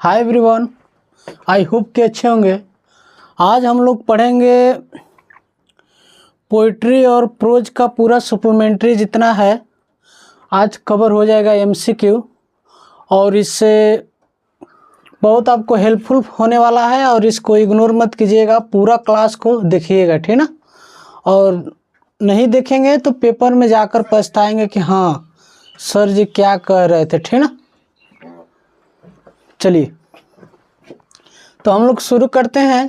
Hi everyone, I hope कि अच्छे होंगे। आज हम लोग पढ़ेंगे पोइट्री और प्रोज का पूरा सप्लीमेंट्री जितना है आज कवर हो जाएगा एमसीक्यू, और इससे बहुत आपको हेल्पफुल होने वाला है। और इसको इग्नोर मत कीजिएगा, पूरा क्लास को देखिएगा, ठीक ना। और नहीं देखेंगे तो पेपर में जाकर पछताएंगे कि हाँ सर जी क्या कह रहे थे, ठीक ना। चलिए तो हम लोग शुरू करते हैं।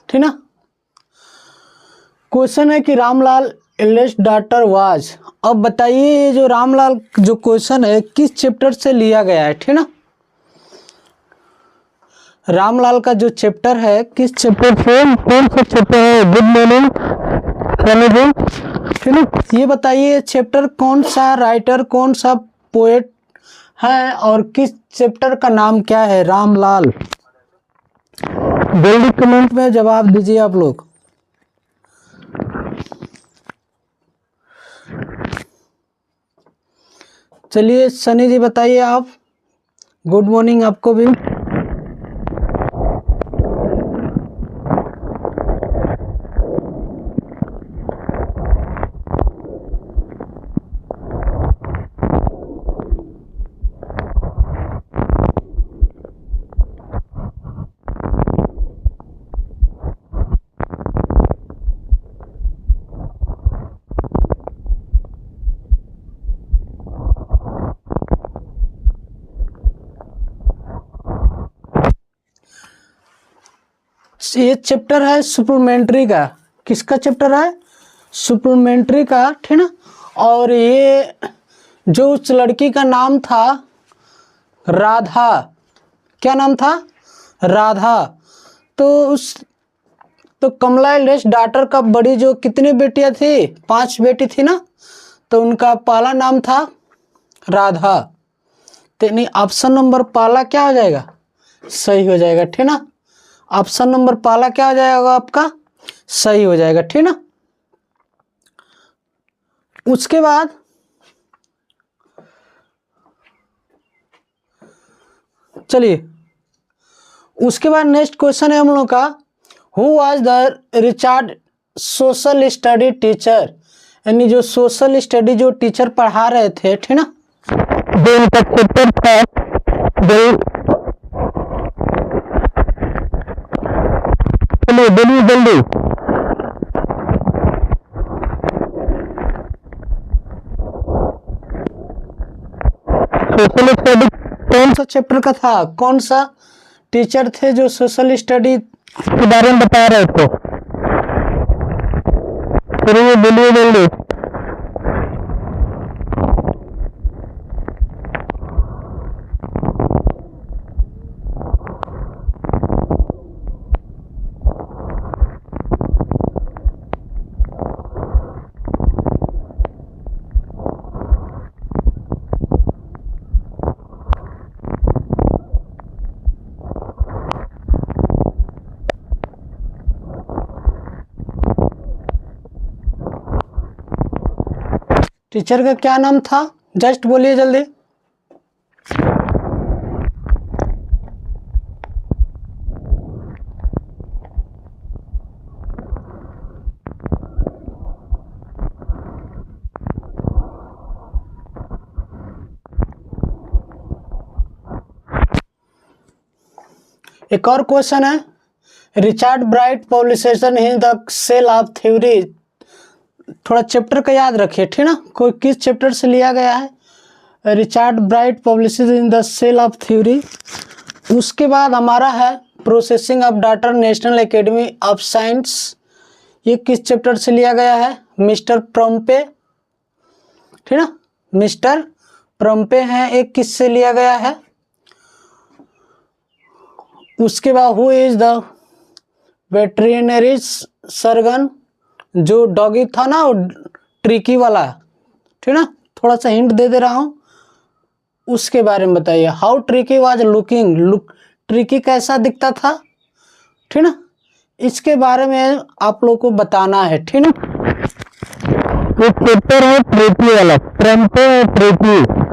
ठीक ना। क्वेश्चन है कि रामलाल एल्डेस्ट डॉटर वाज। अब बताइए ये जो रामलाल जो क्वेश्चन है किस चैप्टर से लिया गया है, ठीक ना। रामलाल का जो चैप्टर है किस चैप्टर से, कौन सा चैप्टर है? गुड मॉर्निंग ठीक ना। ये बताइए चैप्टर कौन सा, राइटर कौन सा पोएट है और किस चैप्टर का नाम क्या है? रामलाल। जल्दी कमेंट में जवाब दीजिए आप लोग। चलिए सनी जी बताइए आप। गुड मॉर्निंग आपको भी। ये चैप्टर है सप्लीमेंट्री का। किसका चैप्टर है? सप्लीमेंट्री का, ठीक ना। और ये जो उस लड़की का नाम था राधा, क्या नाम था? राधा। तो कमला एल्डेस्ट डॉटर का बड़ी जो कितनी बेटियां थी? 5 बेटी थी ना। तो उनका पहला नाम था राधा। तो यानी ऑप्शन नंबर पहला क्या हो जाएगा? सही हो जाएगा, ठीक ना। ऑप्शन नंबर पहला क्या हो जाएगा आपका? सही हो जाएगा, ठीक ना। उसके बाद चलिए उसके बाद नेक्स्ट क्वेश्चन है हम लोग का, who was the Richard social study teacher. यानी जो सोशल स्टडी जो टीचर पढ़ा रहे थे, ठीक ना, जो उनका चैप्टर था जल्दी सोशल स्टडी कौन सा चैप्टर का था? कौन सा टीचर थे जो सोशल स्टडी के बारे में बता रहे थे? बोलिए जल्दी। टीचर का क्या नाम था? जस्ट बोलिए जल्दी। एक और क्वेश्चन है, Richard Bright publication in the cell of theory. थोड़ा चैप्टर का याद रखिए, ठीक ना। कोई किस चैप्टर से लिया गया है? Richard Bright publishes in the cell of theory. उसके बाद हमारा है processing of data, national academy of science. ये किस चैप्टर से लिया गया है? मिस्टर प्रम्पे, ठीक ना। मिस्टर प्रम्पे हैं, एक किस से लिया गया है? उसके बाद who is the veterinary surgeon. जो डॉगी था ना वो ट्रिकी वाला, ठीक ना। थोड़ा सा हिंट दे रहा हूँ, उसके बारे में बताइए। How tricky was looking. Tricky कैसा दिखता था, ठीक ना। इसके बारे में आप लोग को बताना है, ठीक ना। एक चैप्टर है ट्रिकी वाला, प्रम्पे और ट्रिकी।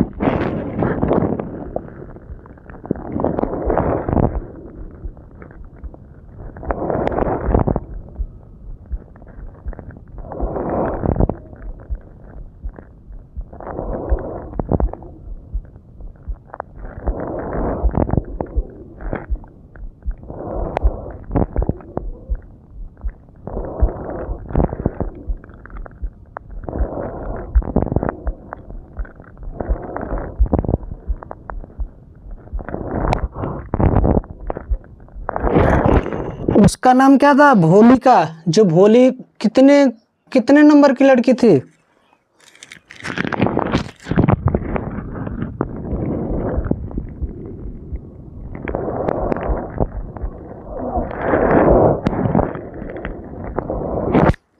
उसका नाम क्या था? भोली का। जो भोली कितने कितने नंबर की लड़की थी?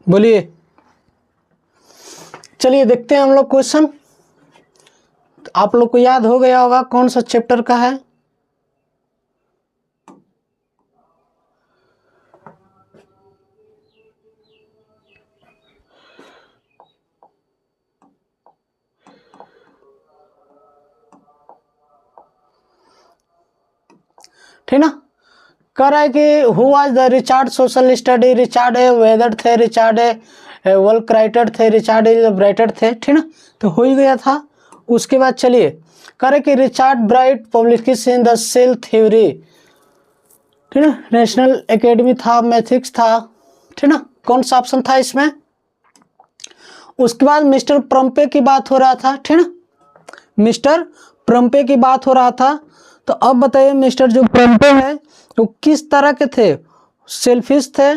बोलिए। चलिए देखते हैं हम लोग क्वेश्चन। आप लोग को याद हो गया होगा कौन सा चैप्टर का है। ठीक ना। कह रहा है कि who was the Richard social study. Richard a weather थे, रिचार्ड ए वर्ल्ड राइटर थे, रिचार्ड ए ब्राइटर थे। ठीक ना, तो हो ही गया था। उसके बाद चलिए कह रहे कि Richard Bright publish in the cell theory. ठीक ना, नेशनल एकेडमी था, मैथिक्स था। ठीक ना, कौन सा ऑप्शन था इसमें? उसके बाद मिस्टर प्रम्पे की बात हो रहा था। ठीक ना, मिस्टर प्रम्पे की बात हो रहा था। तो अब बताइए मिस्टर जो प्रम्पे है तो किस तरह के थे? सेल्फिश थे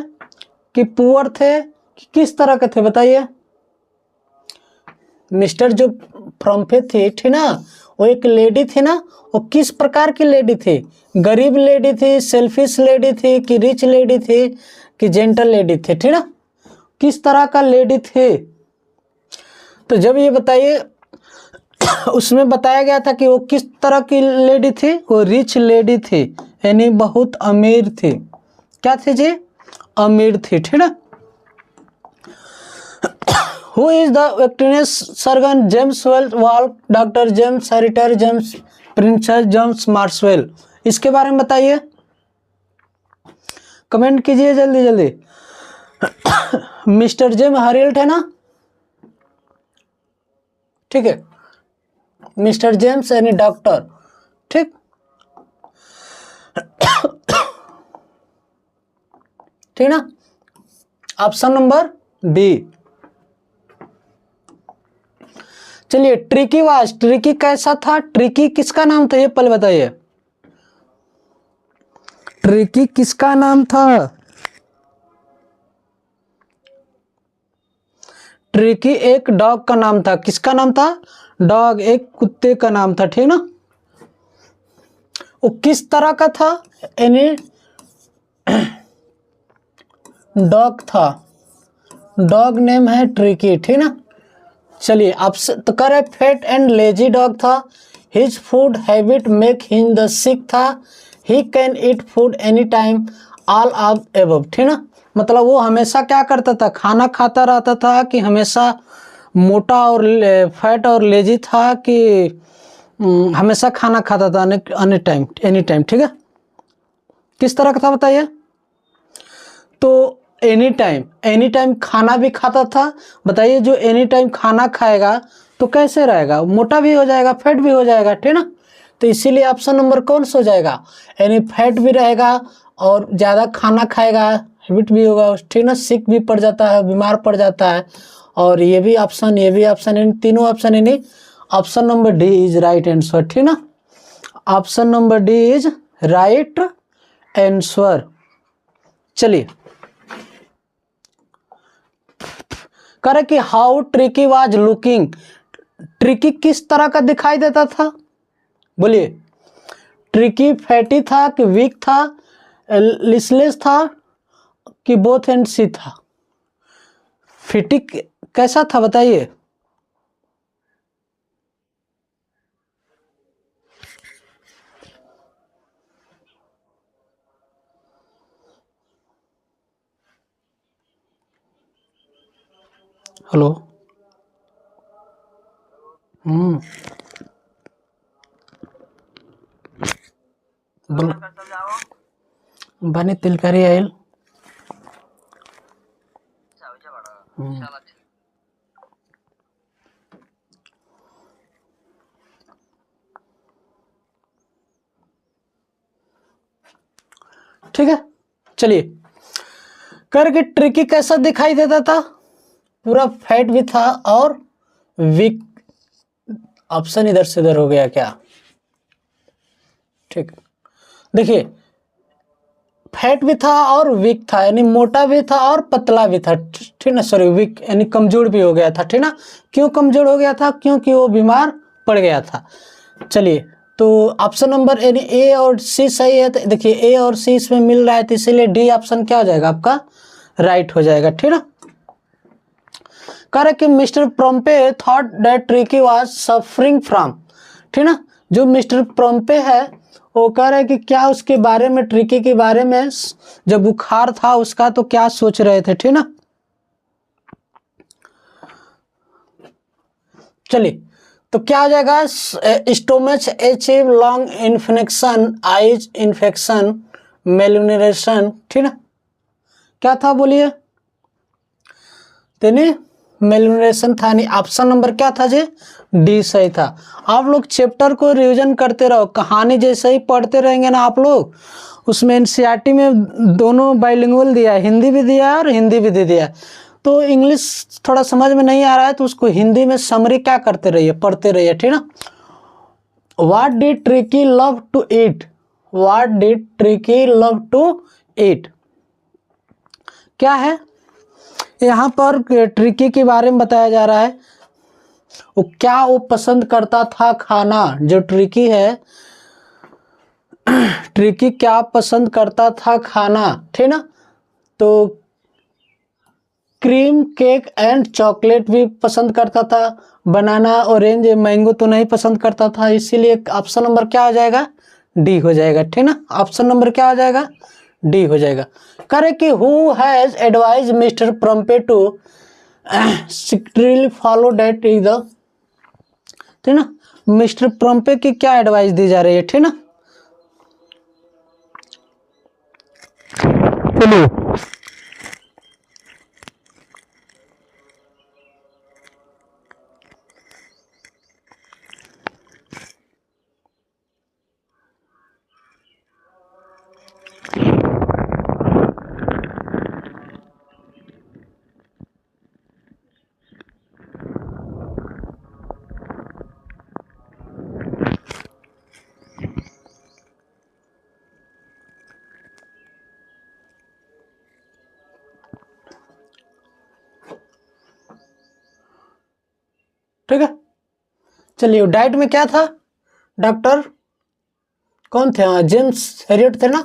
कि पुअर थे कि किस तरह के थे बताइए। मिस्टर जो प्रम्पे थी, ठीक ना, वो एक लेडी थी ना। वो किस प्रकार की लेडी थी? गरीब लेडी थी, सेल्फिश लेडी थी कि रिच लेडी थी कि जेंटल लेडी थी? ठीक ना, किस तरह का लेडी थे? तो जब ये बताइए उसमें बताया गया था कि वो किस तरह की लेडी थी। वो रिच लेडी थी, यानी बहुत अमीर थी। क्या थी जी? अमीर थी। ठीक है। Who is the victorious surgeon? James Well Walk, doctor James Herriot, James Princes, James Marswell. इसके बारे में बताइए, कमेंट कीजिए जल्दी जल्दी। मिस्टर जेम हैरिल्ट है ना, ठीक है। मिस्टर जेम्स यानी डॉक्टर, ठीक। ठीक ना, ऑप्शन नंबर डी। चलिए ट्रिकी वाज, ट्रिकी कैसा था? ट्रिकी किसका नाम था ये पहले बताइए। ट्रिकी किसका नाम था? ट्रिकी एक डॉग का नाम था। किसका नाम था? डॉग, एक कुत्ते का नाम था। ठीक ना, वो किस तरह का था? यानी डॉग था, डॉग नेम है ट्रिकी। ठीक ना, चलिए आपसे तो करे फैट एंड लेजी डॉग था। His food habit make him the sick था। He can eat food any time, all of above. ठीक ना, मतलब वो हमेशा क्या करता था? खाना खाता रहता था कि हमेशा मोटा और फैट और लेजी था कि हमेशा खाना खाता था एनी टाइम, एनी टाइम। ठीक है, किस तरह का था बताइए। तो एनी टाइम खाना भी खाता था। बताइए जो एनी टाइम खाना खाएगा तो कैसे रहेगा? मोटा भी हो जाएगा, फैट भी हो जाएगा। ठीक ना, तो इसीलिए ऑप्शन नंबर कौन सा हो जाएगा? यानी फैट भी रहेगा और ज़्यादा खाना खाएगा, हैबिट भी होगा। ठीक ना, सिक भी पड़ जाता है, बीमार पड़ जाता है। और ये भी ऑप्शन, ये भी ऑप्शन, इन तीनों ऑप्शन, यानी option number D is right answer. ठीक ना, option number D is right answer. चलिए करे कि how tricky was looking. Tricky किस तरह का दिखाई देता था? बोलिए, ट्रिकी फैटी था कि वीक था, लिसलेस था कि बोथ एंड सी था? फिटी कैसा था बताइए। हेलो, हम्म, बोलो। बने तिलकारी आयल। ठीक है, चलिए। करके ट्रिकी कैसा दिखाई देता था? पूरा फैट भी था और वीक। ऑप्शन इधर से उधर हो गया क्या? ठीक, देखिए, फैट भी था और वीक था, यानी मोटा भी था और पतला भी था, ठीक ना। सॉरी, वीक यानी कमजोर भी हो गया था, ठीक ना। क्यों कमजोर हो गया था? क्योंकि वो बीमार पड़ गया था। चलिए, तो ऑप्शन नंबर यानी ए और सी सही है। तो देखिए, ए और सी इसमें मिल रहा है, तो इसीलिए डी ऑप्शन क्या हो जाएगा आपका? राइट हो जाएगा, ठीक ना। कह रहे कि mister Pumphrey thought that Tricki was suffering from, ठीक ना। जो मिस्टर प्रोम्पे है वो कह रहे कि क्या उसके बारे में, ट्रिकी के बारे में, जब बुखार था उसका, तो क्या सोच रहे थे, ठीक ना। चलिए, तो क्या हो जाएगा? Stomach achieve long infection, eyes infection, malnutrition, ठीक ना। क्या था बोलिए? तेने मेलन्यूट्रिशन था, नहीं। ऑप्शन नंबर क्या था जी? डी सही था। आप लोग चैप्टर को रिवीजन करते रहो, कहानी जैसे ही पढ़ते रहेंगे ना आप लोग, उसमें एनसीईआरटी में दोनों बाइलिंगुअल दिया है, हिंदी भी दिया है और हिंदी भी दे दिया है। तो इंग्लिश थोड़ा समझ में नहीं आ रहा है तो उसको हिंदी में समरी क्या करते रहिए, पढ़ते रहिए, ठीक ना। What did Tricki love to eat? What did Tricki love to eat? क्या है यहाँ पर? ट्रिकी के बारे में बताया जा रहा है। वो पसंद करता था खाना, जो ट्रिकी है, ट्रिकी क्या पसंद करता था खाना, ठीक ना। तो क्रीम केक एंड चॉकलेट भी पसंद करता था, बनाना ऑरेंज मैंगो तो नहीं पसंद करता था, इसीलिए ऑप्शन नंबर क्या हो जाएगा? डी हो जाएगा, ठीक ना। ऑप्शन नंबर क्या हो जाएगा? डी हो जाएगा। करे कि who has advise mister Pumphrey to strictly follow that is the, ठीक ना। मिस्टर प्रोम्पे की क्या एडवाइस दी जा रही है, ठीक ना। चलिए, ठीक है, चलिए। डाइट में क्या था? डॉक्टर कौन थे? हाँ, जेम्स हेरियट थे ना।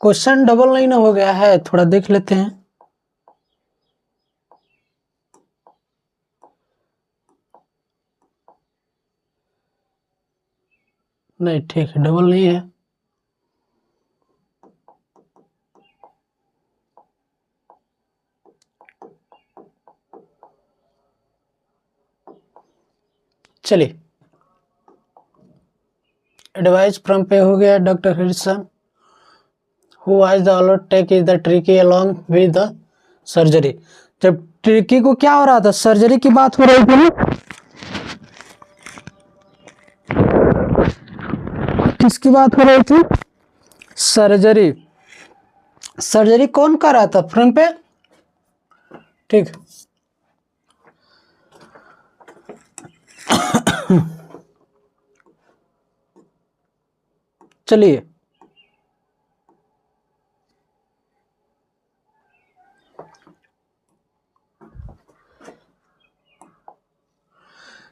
क्वेश्चन डबल नहीं ना हो गया है? थोड़ा देख लेते हैं। नहीं, ठीक है, डबल नहीं है। चलिए, एडवाइस फ्रॉम पे हो गया। Doctor Harrison who was the ऑलर take is the Tricki along with the surgery. जब ट्रिकी को क्या हो रहा था? सर्जरी की बात हो रही थी ना। किसकी बात हो रही थी? सर्जरी। सर्जरी कौन कर रहा था? फ्रंट पे, ठीक। चलिए,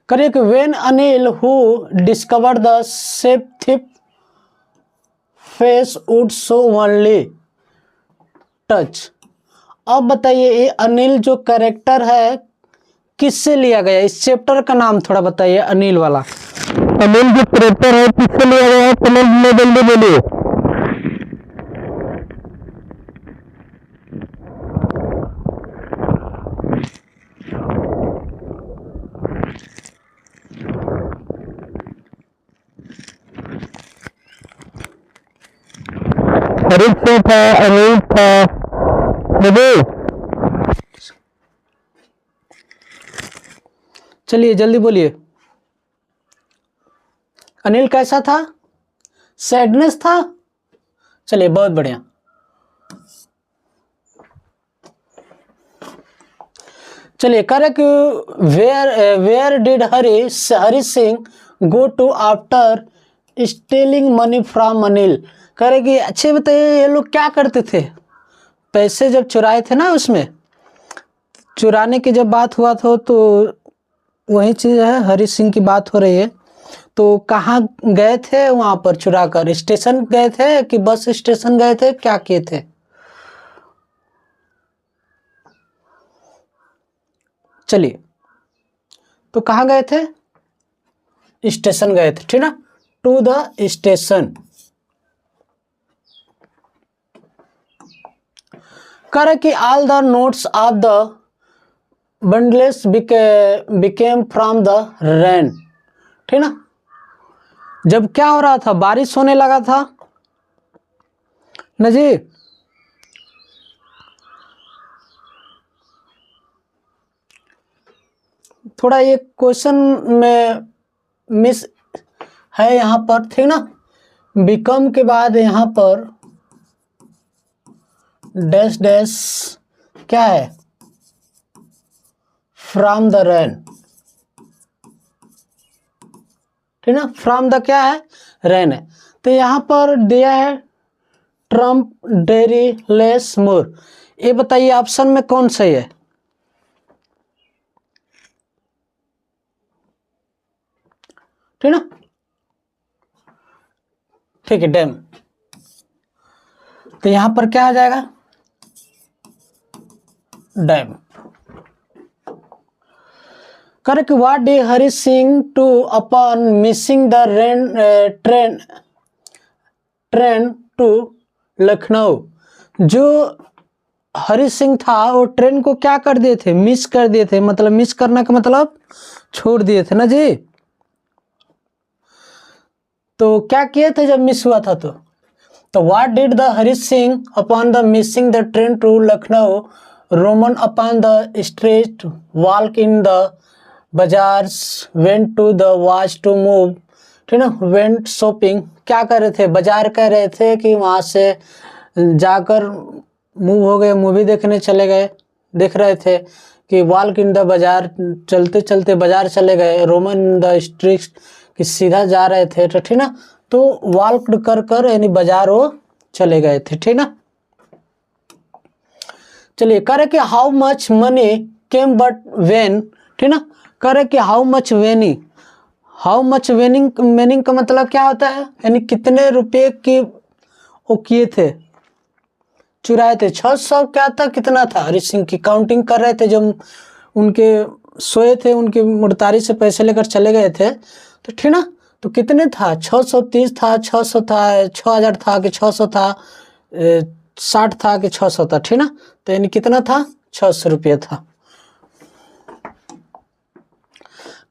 correct. When Anil who discover the सेप thief face would so only touch. अब बताइए, ये अनिल जो कैरेक्टर है किससे लिया गया? इस चैप्टर का नाम थोड़ा बताइए, अनिल वाला। अनिल जो कैरेक्टर है किससे लिया गया है? कमेंट में जल्दी बोलिए। हरीश सिंह था, अनिल था, मुझे चलिए जल्दी बोलिए। अनिल कैसा था? सैडनेस था। चलिए बहुत बढ़िया। चलिए correct. Where did Hari Singh go to after stealing money from Anil. करेगी अच्छे बताइए, ये लोग क्या करते थे? पैसे जब चुराए थे ना, उसमें चुराने की जब बात हुआ था तो वही चीज़ है, हरी सिंह की बात हो रही है। तो कहाँ गए थे वहाँ पर चुरा कर? स्टेशन गए थे कि बस स्टेशन गए थे, क्या किए थे? चलिए, तो कहाँ गए थे? स्टेशन गए थे, ठीक ना, टू द स्टेशन। करे कि all the notes of the bundles became from the rain, ठीक ना। जब क्या हो रहा था? बारिश होने लगा था ना जी। थोड़ा ये क्वेश्चन में मिस है यहाँ पर, ठीक ना। बिकम के बाद यहाँ पर डैश डैश क्या है? फ्रॉम द रेन, ठीक ना। फ्रॉम द क्या है? रेन है। तो यहाँ पर दिया है ट्रम्प डेरी लेस मोर। ये बताइए ऑप्शन में कौन सही है? ठीक ना, ठीक है, डैम। तो यहां पर क्या आ जाएगा? Dam. Correct. What did Hari Singh do upon missing the train to Lucknow. जो हरी सिंह था वो ट्रेन को क्या कर दिए थे? मिस कर दिए थे। मतलब मिस करना का मतलब छोड़ दिए थे ना जी। तो क्या किए थे जब मिस हुआ था? तो what did the Hari Singh upon the missing the train to Lucknow? Roamed upon the street, walk in the bazaars, went to the watch to move, ठीक ना, वेंट शॉपिंग। क्या कर रहे थे? बाजार कर रहे थे कि वहाँ से जाकर मूव हो गए, मूवी देखने चले गए, देख रहे थे कि वॉक इन द बाजार, चलते चलते बाजार चले गए। रोमन इन द स्ट्रीट कि सीधा जा रहे थे, तो ठीक ना। तो वॉक कर कर यानी बाजार वो चले गए थे, ठीक ना। चलिए करे कि how much money came but when, ठीक ना। करे कि हाउ मच वेनिंग मीनिंग का मतलब क्या होता है? यानी कितने रुपए की वो किए थे, चुराए थे। 600 क्या था, कितना था? हरी सिंह की काउंटिंग कर रहे थे जब उनके सोए थे, उनके मुर्तारी से पैसे लेकर चले गए थे, तो ठीक ना। तो कितने था? 630 था, 600 था, 6000 था कि 600 था, 60 था कि 600 था, ठीक ना। तो यानी कितना था? 600 रुपये था।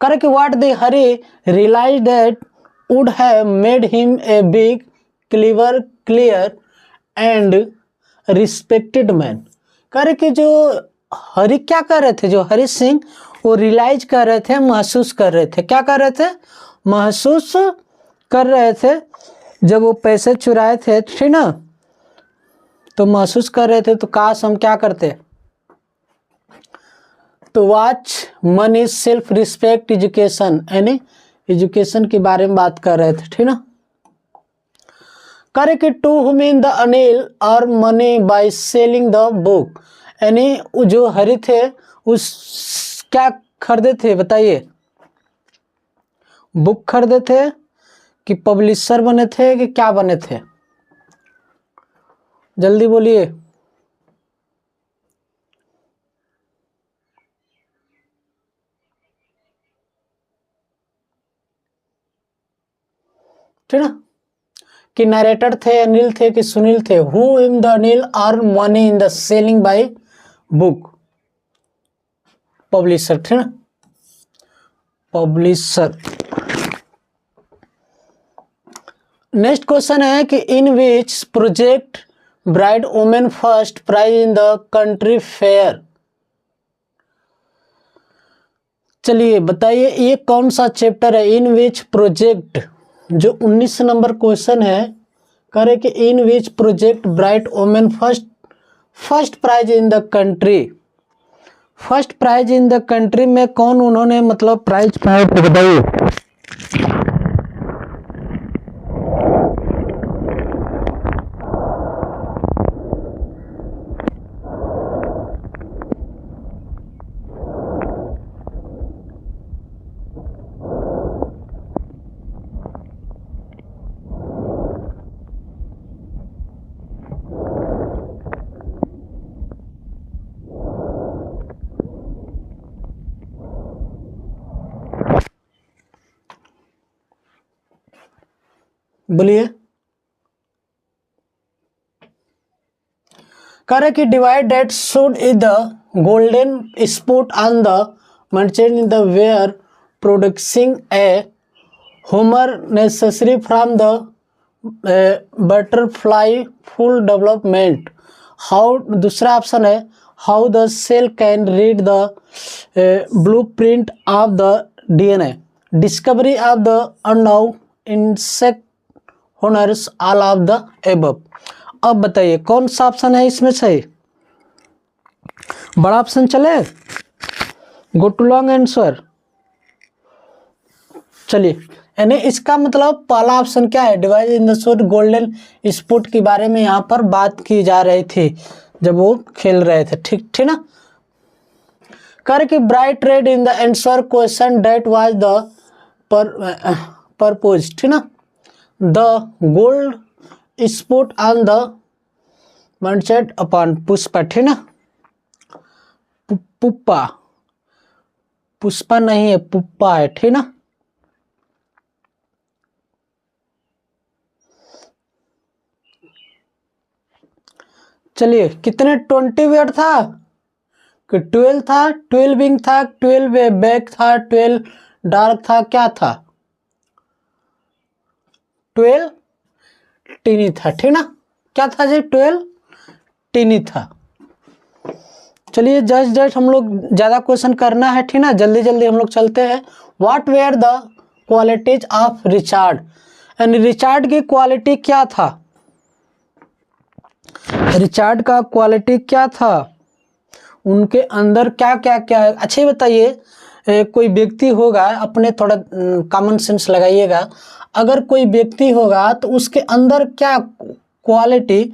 Correct. What the Hari realise that would have made him a big clear and respected man. करे कि जो हरी क्या कर रहे थे, जो हरी सिंह वो रियलाइज कर रहे थे, महसूस कर रहे थे। क्या कर रहे थे? महसूस कर रहे थे। जब वो पैसे चुराए थे, ठीक ना, तो महसूस कर रहे थे। तो काश हम क्या करते? तो watch money, self respect, education, यानी एजुकेशन के बारे में बात कर रहे थे, ठीक ना। करे कि to whom in the Anil और money by selling the book, यानी जो हरी थे उस क्या खरीदे थे बताइए? बुक खरीदे थे कि पब्लिशर बने थे कि क्या बने थे? जल्दी बोलिए। ठीक ना, कि नरेटर थे, अनिल थे कि सुनील थे? हु इन द अनिल और money in the selling by book, publisher, ठीक ना, पब्लिशर। नेक्स्ट क्वेश्चन है कि in which project bright women first prize in the country fair. चलिए बताइए ये कौन सा चैप्टर है? इन विच प्रोजेक्ट, जो 19 नंबर क्वेश्चन है, कह रहे कि in which project bright women first prize in the country. First prize in the country में कौन उन्होंने मतलब प्राइज पाया, तो बताइए। बोलिए। कह रहे कि divide that should is the golden spot on the merchant in the where producing a humor necessary from the butterfly full development। how, दूसरा ऑप्शन है how the cell can read the blueprint of the DNA, discovery of the unknown insect होनर्स, all of the above. अब बताइए कौन सा option है इसमें से? बड़ा ऑप्शन चले, गो टू लॉन्ग आंसर। चलिए, यानी इसका मतलब पहला ऑप्शन क्या है? Divide in the showed golden spot के बारे में यहाँ पर बात की जा रही थी जब वो खेल रहे थे, ठीक ठीक ना। कर कि Bright read in the answer question that was the purpose, ठीक ना। The gold spot on the merchant upon पुष्पा, ठीक ना। पुप्पा, पुष्पा नहीं है, पुप्पा है, ठीक ना। चलिए कितने 20 वेयर था कि 12 था, 12 विंग था, 12 बैक था, 12 डार्क था, क्या था? 12 टीनी था, ठीक ना। क्या था जी? 12 टीनी था। चलिए जस्ट हम लोग ज़्यादा क्वेश्चन करना है, ठीक ना, जल्दी जल्दी हम लोग चलते हैं। What were the qualities of Richard, यानी रिचार्ड की क्वालिटी क्या था? रिचार्ड का क्वालिटी क्या था? उनके अंदर क्या क्या क्या है? अच्छे बताइए। कोई व्यक्ति होगा, अपने थोड़ा कॉमन सेंस लगाइएगा, अगर कोई व्यक्ति होगा तो उसके अंदर क्या क्वालिटी,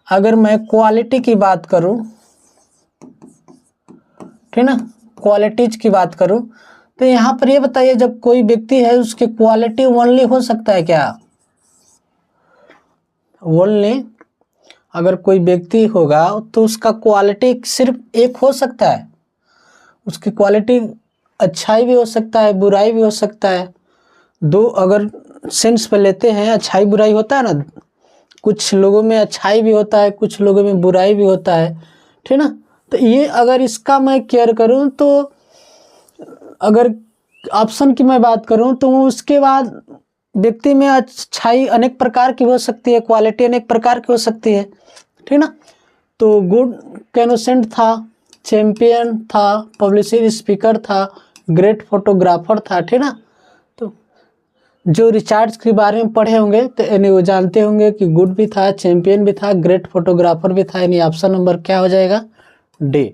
अगर मैं क्वालिटी की बात करूं, ठीक ना, क्वालिटीज की बात करूं, तो यहाँ पर ये बताइए जब कोई व्यक्ति है उसकी क्वालिटी ओनली हो सकता है क्या? ओनली अगर कोई व्यक्ति होगा तो उसका क्वालिटी सिर्फ एक हो सकता है। उसकी क्वालिटी अच्छाई भी हो सकता है, बुराई भी हो सकता है। दो अगर सेंस पे लेते हैं, अच्छाई बुराई होता है ना, कुछ लोगों में अच्छाई भी होता है, कुछ लोगों में बुराई भी होता है, ठीक ना। तो ये अगर इसका मैं केयर करूं, तो अगर ऑप्शन की मैं बात करूं तो उसके बाद व्यक्ति में अच्छाई अनेक प्रकार की हो सकती है, क्वालिटी अनेक प्रकार की हो सकती है, ठीक ना। तो गुड कैनोसेंट था, चैंपियन था, पब्लिसिटी स्पीकर था, ग्रेट फोटोग्राफर था, ठीक ना। तो जो रिचार्ड के बारे में पढ़े होंगे तो यानी वो जानते होंगे कि गुड भी था, चैंपियन भी था, ग्रेट फोटोग्राफर भी था। यानी ऑप्शन नंबर क्या हो जाएगा? डी।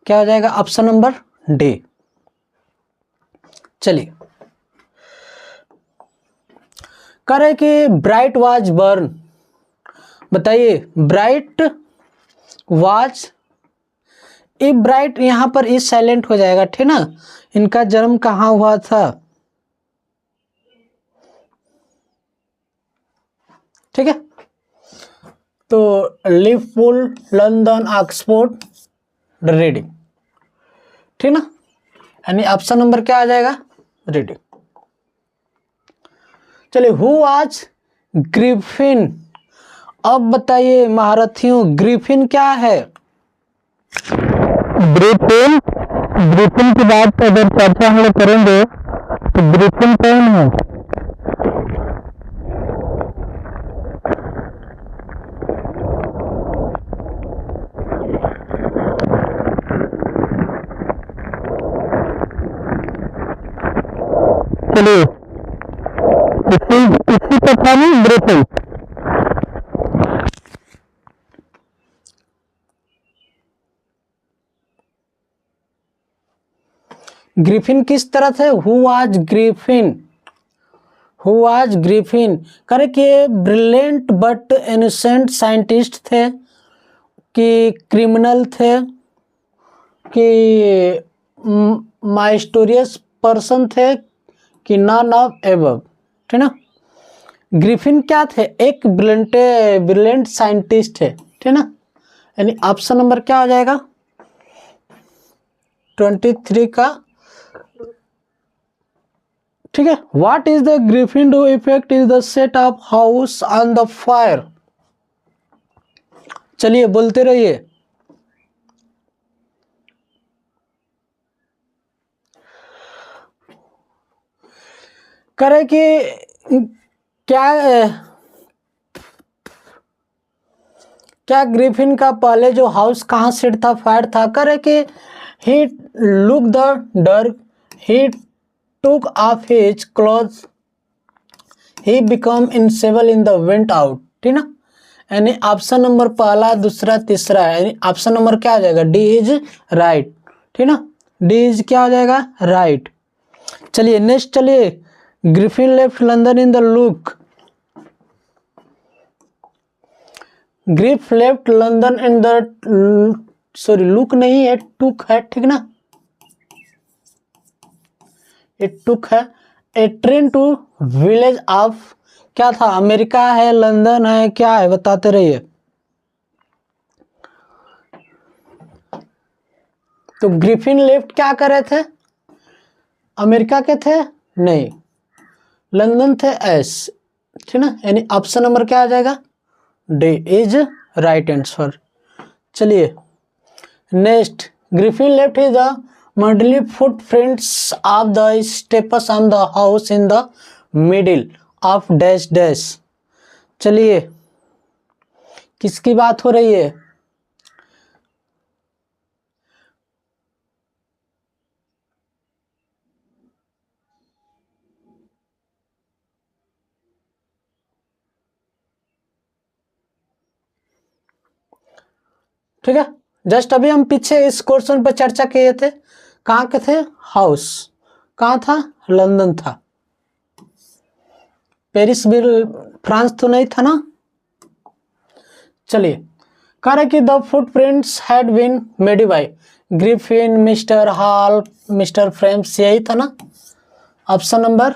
क्या हो जाएगा? Option number D. चलिए, करे कि ब्राइट वाज बर्न, बताइए ब्राइट वाज, ये ब्राइट यहां पर इस साइलेंट हो जाएगा, ठीक ना। इनका जन्म कहाँ हुआ था? ठीक है, तो लिवरपूल, लंदन, ऑक्सफोर्ड, रीडिंग, ठीक ना। यानी ऑप्शन नंबर क्या आ जाएगा? रीडिंग। चलिए, हु वाज ग्रिफिन, अब बताइए महारथियों ग्रिफिन क्या है? ग्रिफिन, ग्रिफिन की बात अगर चर्चा हम लोग करेंगे तो ग्रिफिन कौन है? चलिए इसी का था ना ग्रिफिन। ग्रिफिन किस तरह थे? Who was Griffin? Who was Griffin करे कि ब्रिलियंट बट इनोसेंट साइंटिस्ट थे, कि क्रिमिनल थे, कि माइस्टोरियस पर्सन थे, कि नॉन ऑफ एबव, ठीक ना। ग्रिफिन क्या थे? एक ब्रिलियंट साइंटिस्ट है, ठीक ना। यानी ऑप्शन नंबर क्या हो जाएगा 23 का, ठीक है। What is the Griffin do effect is the set of house on the fire. चलिए बोलते रहिए। करे कि क्या ग्रिफिन का पहले जो हाउस कहाँ सेट था? फायर था। करे कि he look the dark, he took off his cloth, he become invisible in the went out, ठीक ना। यानी ऑप्शन नंबर पहला, दूसरा, तीसरा, यानी ऑप्शन नंबर क्या हो जाएगा? डी इज राइट, ठीक ना। डी इज क्या हो जाएगा? राइट। चलिए नेक्स्ट, चलिए। Griffin left London in the look, grief left London in the, sorry look नहीं है, टुक है, ठीक ना। ये टुक है। ए ट्रेन टू विलेज ऑफ, क्या था? अमेरिका है, लंदन है, क्या है? बताते रहिए। तो ग्रिफिन लेफ्ट क्या कर रहे थे? अमेरिका के थे? नहीं, लंदन थे, एस, ठीक ना। यानी ऑप्शन नंबर क्या आ जाएगा? D is right answer. चलिए next, Griffin left is the muddy footprints of the steps on the house in the middle of dash dash. चलिए किसकी बात हो रही है? ठीक है, जस्ट अभी हम पीछे इस क्वेश्चन पर चर्चा किए थे। कहाँ के थे? हाउस कहाँ था? लंदन था। पेरिस भी फ्रांस तो नहीं था ना। चलिए, कह रहे कि the footprints had been made by Griffin, mister Hall, mister Frames, यही था ना ऑप्शन नंबर।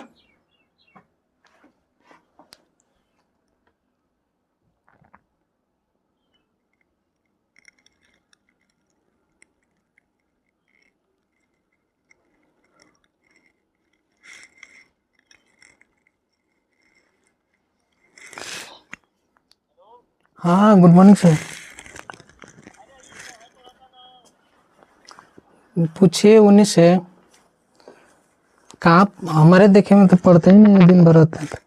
हाँ, गुड मॉर्निंग सर। पूछिए उन्हीं से। कहाँ हमारे देखे में तो पढ़ते ही नहीं, दिन भर रहते हैं।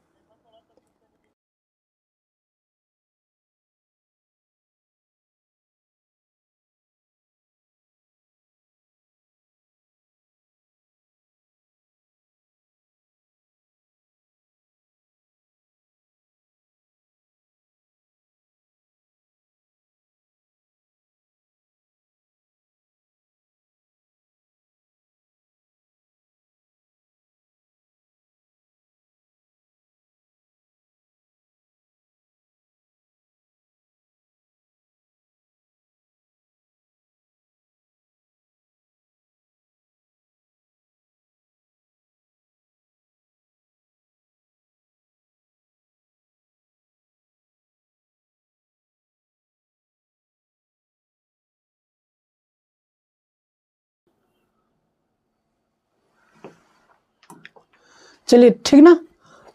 चलिए ठीक ना।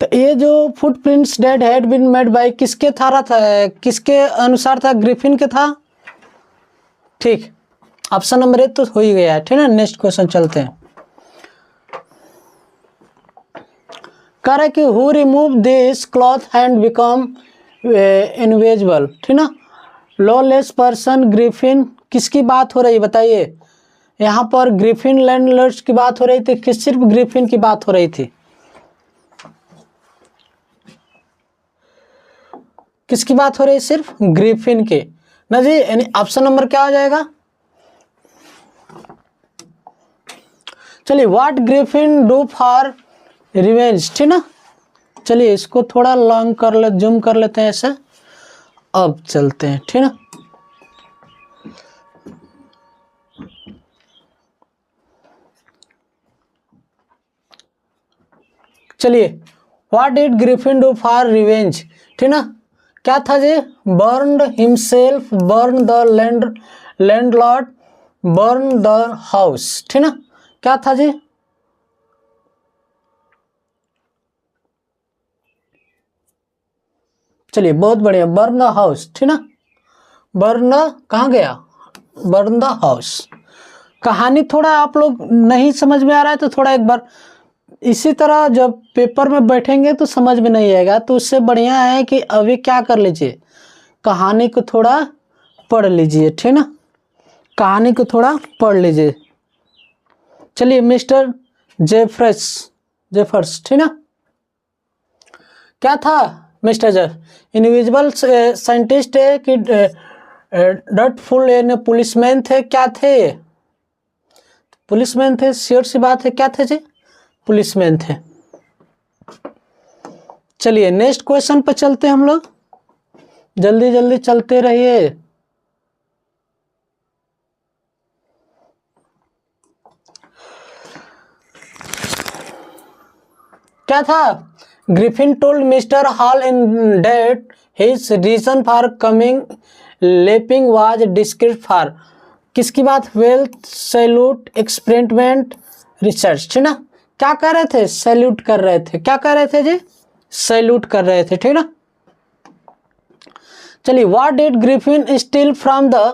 तो ये जो footprints dead had been made by किसके था किसके अनुसार था? ग्रिफिन के था। ठीक, ऑप्शन नंबर 1 तो हो ही गया है, ठीक है। नेक्स्ट क्वेश्चन चलते हैं। कह रहा है कि who remove this cloth and become invisible, ठीक ना। लॉलेस पर्सन ग्रिफिन, किसकी बात हो रही है बताइए? यहाँ पर ग्रिफिन लैंडलॉर्ड्स की बात हो रही थी कि सिर्फ ग्रिफिन की बात हो रही थी? किसकी बात हो रही है? सिर्फ ग्रिफिन के ना जी। यानी ऑप्शन नंबर क्या हो जाएगा? चलिए, what Griffin do for revenge, ठीक ना। चलिए इसको थोड़ा लॉन्ग कर ले, जूम कर लेते हैं ऐसे। अब चलते हैं, ठीक ना। चलिए, what did Griffin do for revenge, ठीक ना। क्या था जी? Burn himself, burn the landlord, burn the house, ठीक ना। क्या था जी? चलिए बहुत बढ़िया, बर्न द हाउस, ठीक ना। बर्न कहाँ गया? Burn the house. कहानी थोड़ा आप लोग नहीं समझ में आ रहा है तो थोड़ा एक बार इसी तरह जब पेपर में बैठेंगे तो समझ में नहीं आएगा, तो उससे बढ़िया है कि अभी क्या कर लीजिए, कहानी को थोड़ा पढ़ लीजिए, ठीक ना। कहानी को थोड़ा पढ़ लीजिए। चलिए, मिस्टर जेफर्स, ठीक ना। क्या था मिस्टर जेफ? इनविजिबल साइंटिस्ट है कि डटफुल यानी पुलिसमैन थे? क्या थे? पुलिसमैन थे, श्योर सी बात है। क्या थे जी? पुलिसमैन थे। चलिए नेक्स्ट क्वेश्चन पर चलते हैं हम लोग, जल्दी जल्दी चलते रहिए। क्या था? Griffin told mister Hall in that his reason for coming leaping was descript for. किसकी बात? वेल्थ, सैल्यूट, एक्सपेरिमेंट, रिसर्च, ठीक ना। क्या कर रहे थे? सैल्यूट कर रहे थे। क्या कर रहे थे जी? सैल्यूट कर रहे थे, ठीक ना। चलिए, what did Griffin steel from the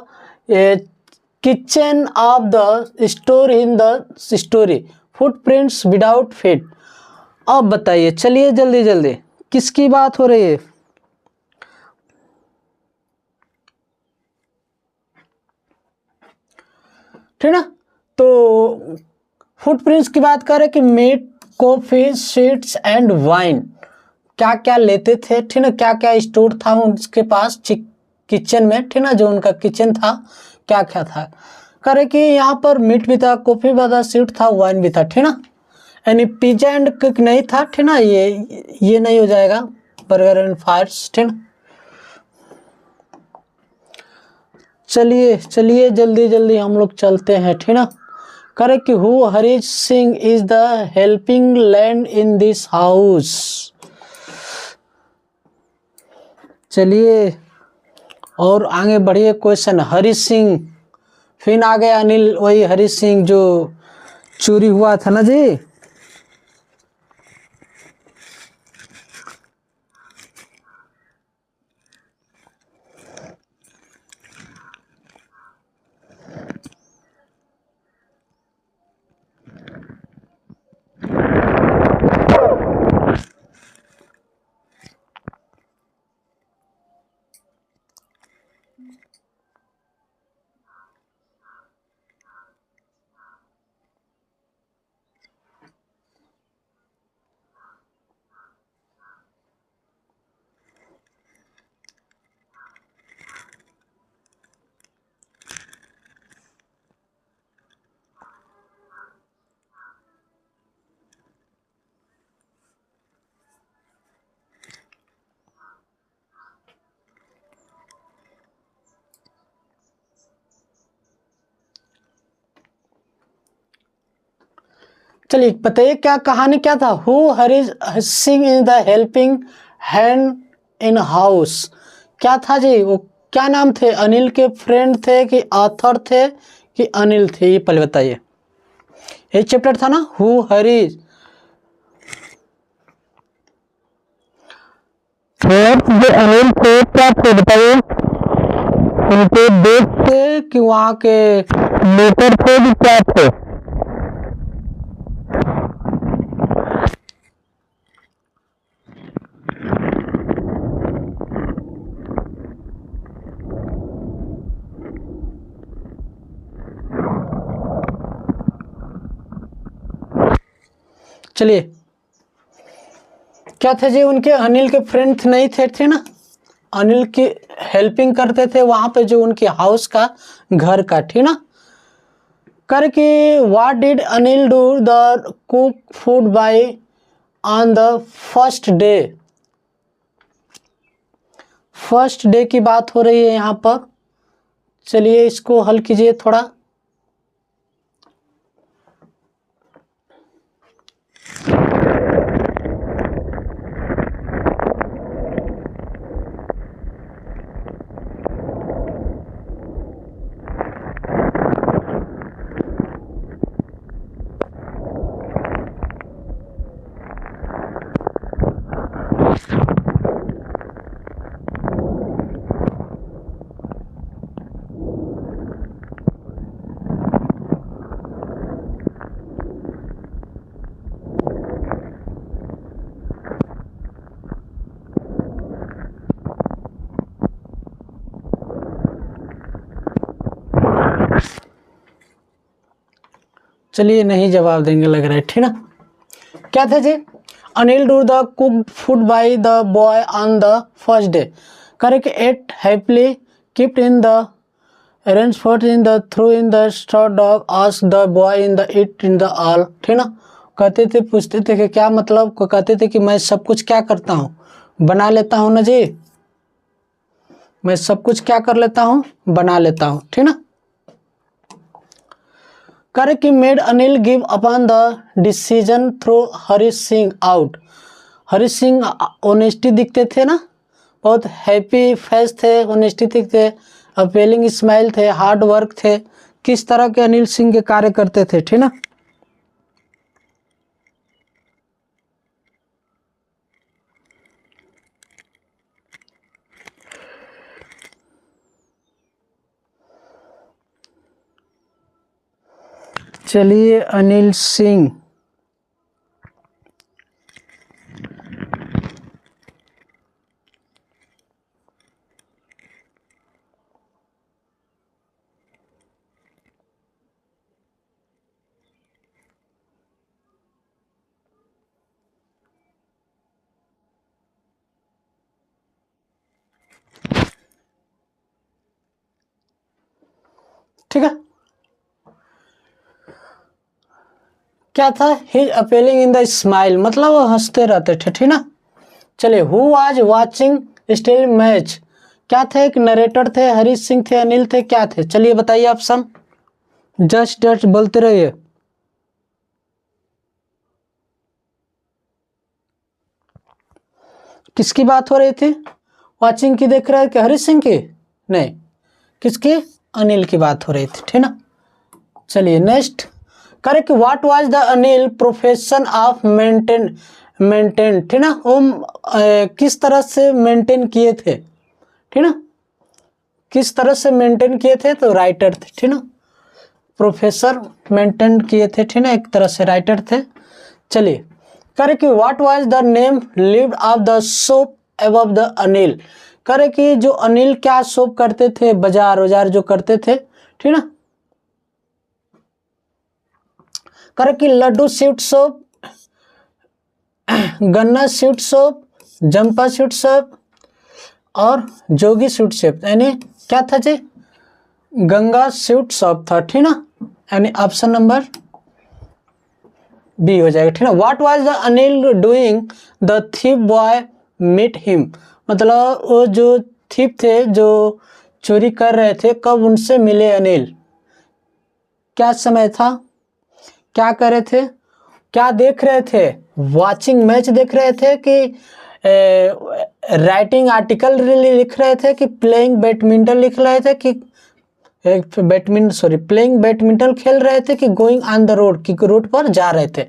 kitchen of the store in the story footprints without feet. अब बताइए, चलिए जल्दी जल्दी, किसकी बात हो रही है? ठीक ना। तो फुटप्रिंट्स की बात करें कि meat, coffee, sweets and wine, क्या क्या लेते थे, ठीक ना। क्या क्या स्टोर था उनके पास किचन में, ठीक ना, जो उनका किचन था, क्या क्या था। करे कि यहाँ पर मीट भी था, कॉफी भी था, स्वीट था, वाइन भी था, ठीक ना। यानी पिज्जा एंड केक नहीं था, ठीक ना। ये नहीं हो जाएगा, बर्गर एंड फ्राइज, ठीक ना। चलिए चलिए जल्दी जल्दी हम लोग चलते हैं, ठीक ना। करे कि who Harish Singh is the helping land in this house. चलिए और आगे बढ़िए। क्वेश्चन, हरीश सिंह, फिर आ गए अनिल, वही हरीश सिंह जो चोरी हुआ था ना जी। चलिए बताइए क्या कहानी क्या था? Who Harish Singh is the helping hand in house. क्या था जी? वो क्या नाम थे? अनिल के फ्रेंड थे कि ऑथर थे कि अनिल थे? ये पहले बताइए। ये चैप्टर था ना, हु हरीश। जो अनिल थे क्या थे बताइए? उनके दोस्त थे कि वहाँ के नेटर थे कि क्या थे? चलिए क्या थे जी? उनके अनिल के फ्रेंड नहीं थे, थे ना। अनिल की हेल्पिंग करते थे वहां पे, जो उनके हाउस का, घर का, ठीक ना। करके what did Anil do the cook food bye on the first day. First day की बात हो रही है यहाँ पर। चलिए इसको हल कीजिए थोड़ा। चलिए नहीं जवाब देंगे लग रहा है, ठीक ना। क्या था जी? Anil do the cook food by the boy on the first day. Correct. Ate happily kept in the orange for in the through in the straw dog ask the boy in the it in the all, ठीक ना। कहते थे, पूछते थे कि क्या मतलब, को कहते थे कि मैं सब कुछ क्या करता हूँ, बना लेता हूँ ना जी, मैं सब कुछ क्या कर लेता हूँ, बना लेता हूँ, ठीक ना। करे कि made Anil give upon the decision through Hari Singh out. Hari Singh honesty दिखते थे ना, बहुत हैप्पी फेस थे, ऑनेस्टी दिखते, अपीलिंग स्माइल थे, हार्ड वर्क थे। किस तरह के अनिल सिंह के कार्य करते थे, ठीक ना। चलिए अनिल सिंह, ठीक है। क्या था? ही अपीलिंग इन द स्माइल, मतलब वो हंसते रहते थे, ठीक ना। चलिए who was watching still match. क्या थे? एक नरेटर थे, हरीश सिंह थे, अनिल थे, क्या थे? चलिए बताइए ऑप्शन, जस्ट बोलते रहिए। किसकी बात हो रही थी? वाचिंग की देख रहे हैं कि हरीश सिंह की? नहीं, किसकी? अनिल की बात हो रही थी, ठीक ना। चलिए next. Correct. What was the Anil profession of maintain, ठीक ना। वो किस तरह से मेंटेन किए थे, ठीक ना, किस तरह से मेंटेन किए थे? तो राइटर थे, ठीक ना। प्रोफेसर मेंटेन किए थे, ठीक ना, एक तरह से राइटर थे। चलिए करे कि what was the name lived of the soap above the Anil. करे कि जो अनिल क्या सोप करते थे, बाजार जो करते थे, ठीक ना। करे कि लड्डू स्वीट सोप, गन्ना sweet soap, Zampa sweet soap और जोगी स्वीट सोप, यानी क्या था जी? गंगा स्वीट सोप था, ठीक ना, यानी ऑप्शन नंबर बी हो जाएगा, ठीक ना। What was the Anil doing the thief boy meet him. मतलब वो जो थीफ थे, जो चोरी कर रहे थे, कब उनसे मिले अनिल, क्या समय था, क्या कर रहे थे, क्या देख रहे थे? वाचिंग मैच देख रहे थे कि राइटिंग आर्टिकल लिख रहे थे कि प्लेइंग बैडमिंटन लिख रहे थे कि प्लेइंग बैडमिंटन खेल रहे थे कि गोइंग ऑन द रोड, कि रोड पर जा रहे थे।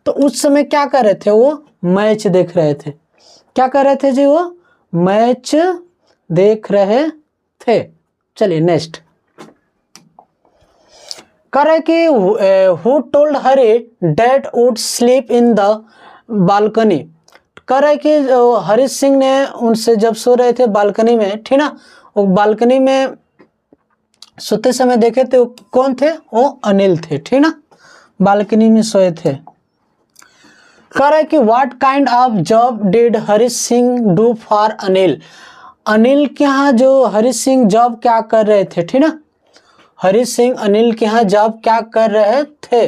तो उस समय क्या कर रहे थे? वो मैच देख रहे थे। क्या कर रहे थे जी? वो मैच देख रहे थे। चलिए नेक्स्ट। करे कि who told Hari dad would sleep in the balcony. करे कि हरीश सिंह ने उनसे जब सो रहे थे बालकनी में, ठीक ना, वो बालकनी में सोते समय देखे थे, वो कौन थे? वो अनिल थे, ठीक ना, बालकनी में सोए थे। करे कि what kind of job did Harish Singh do for Anil. Anil के यहाँ जो हरीश सिंह जॉब क्या कर रहे थे, ठीक ना, हरीश सिंह अनिल के यहाँ जॉब क्या कर रहे थे।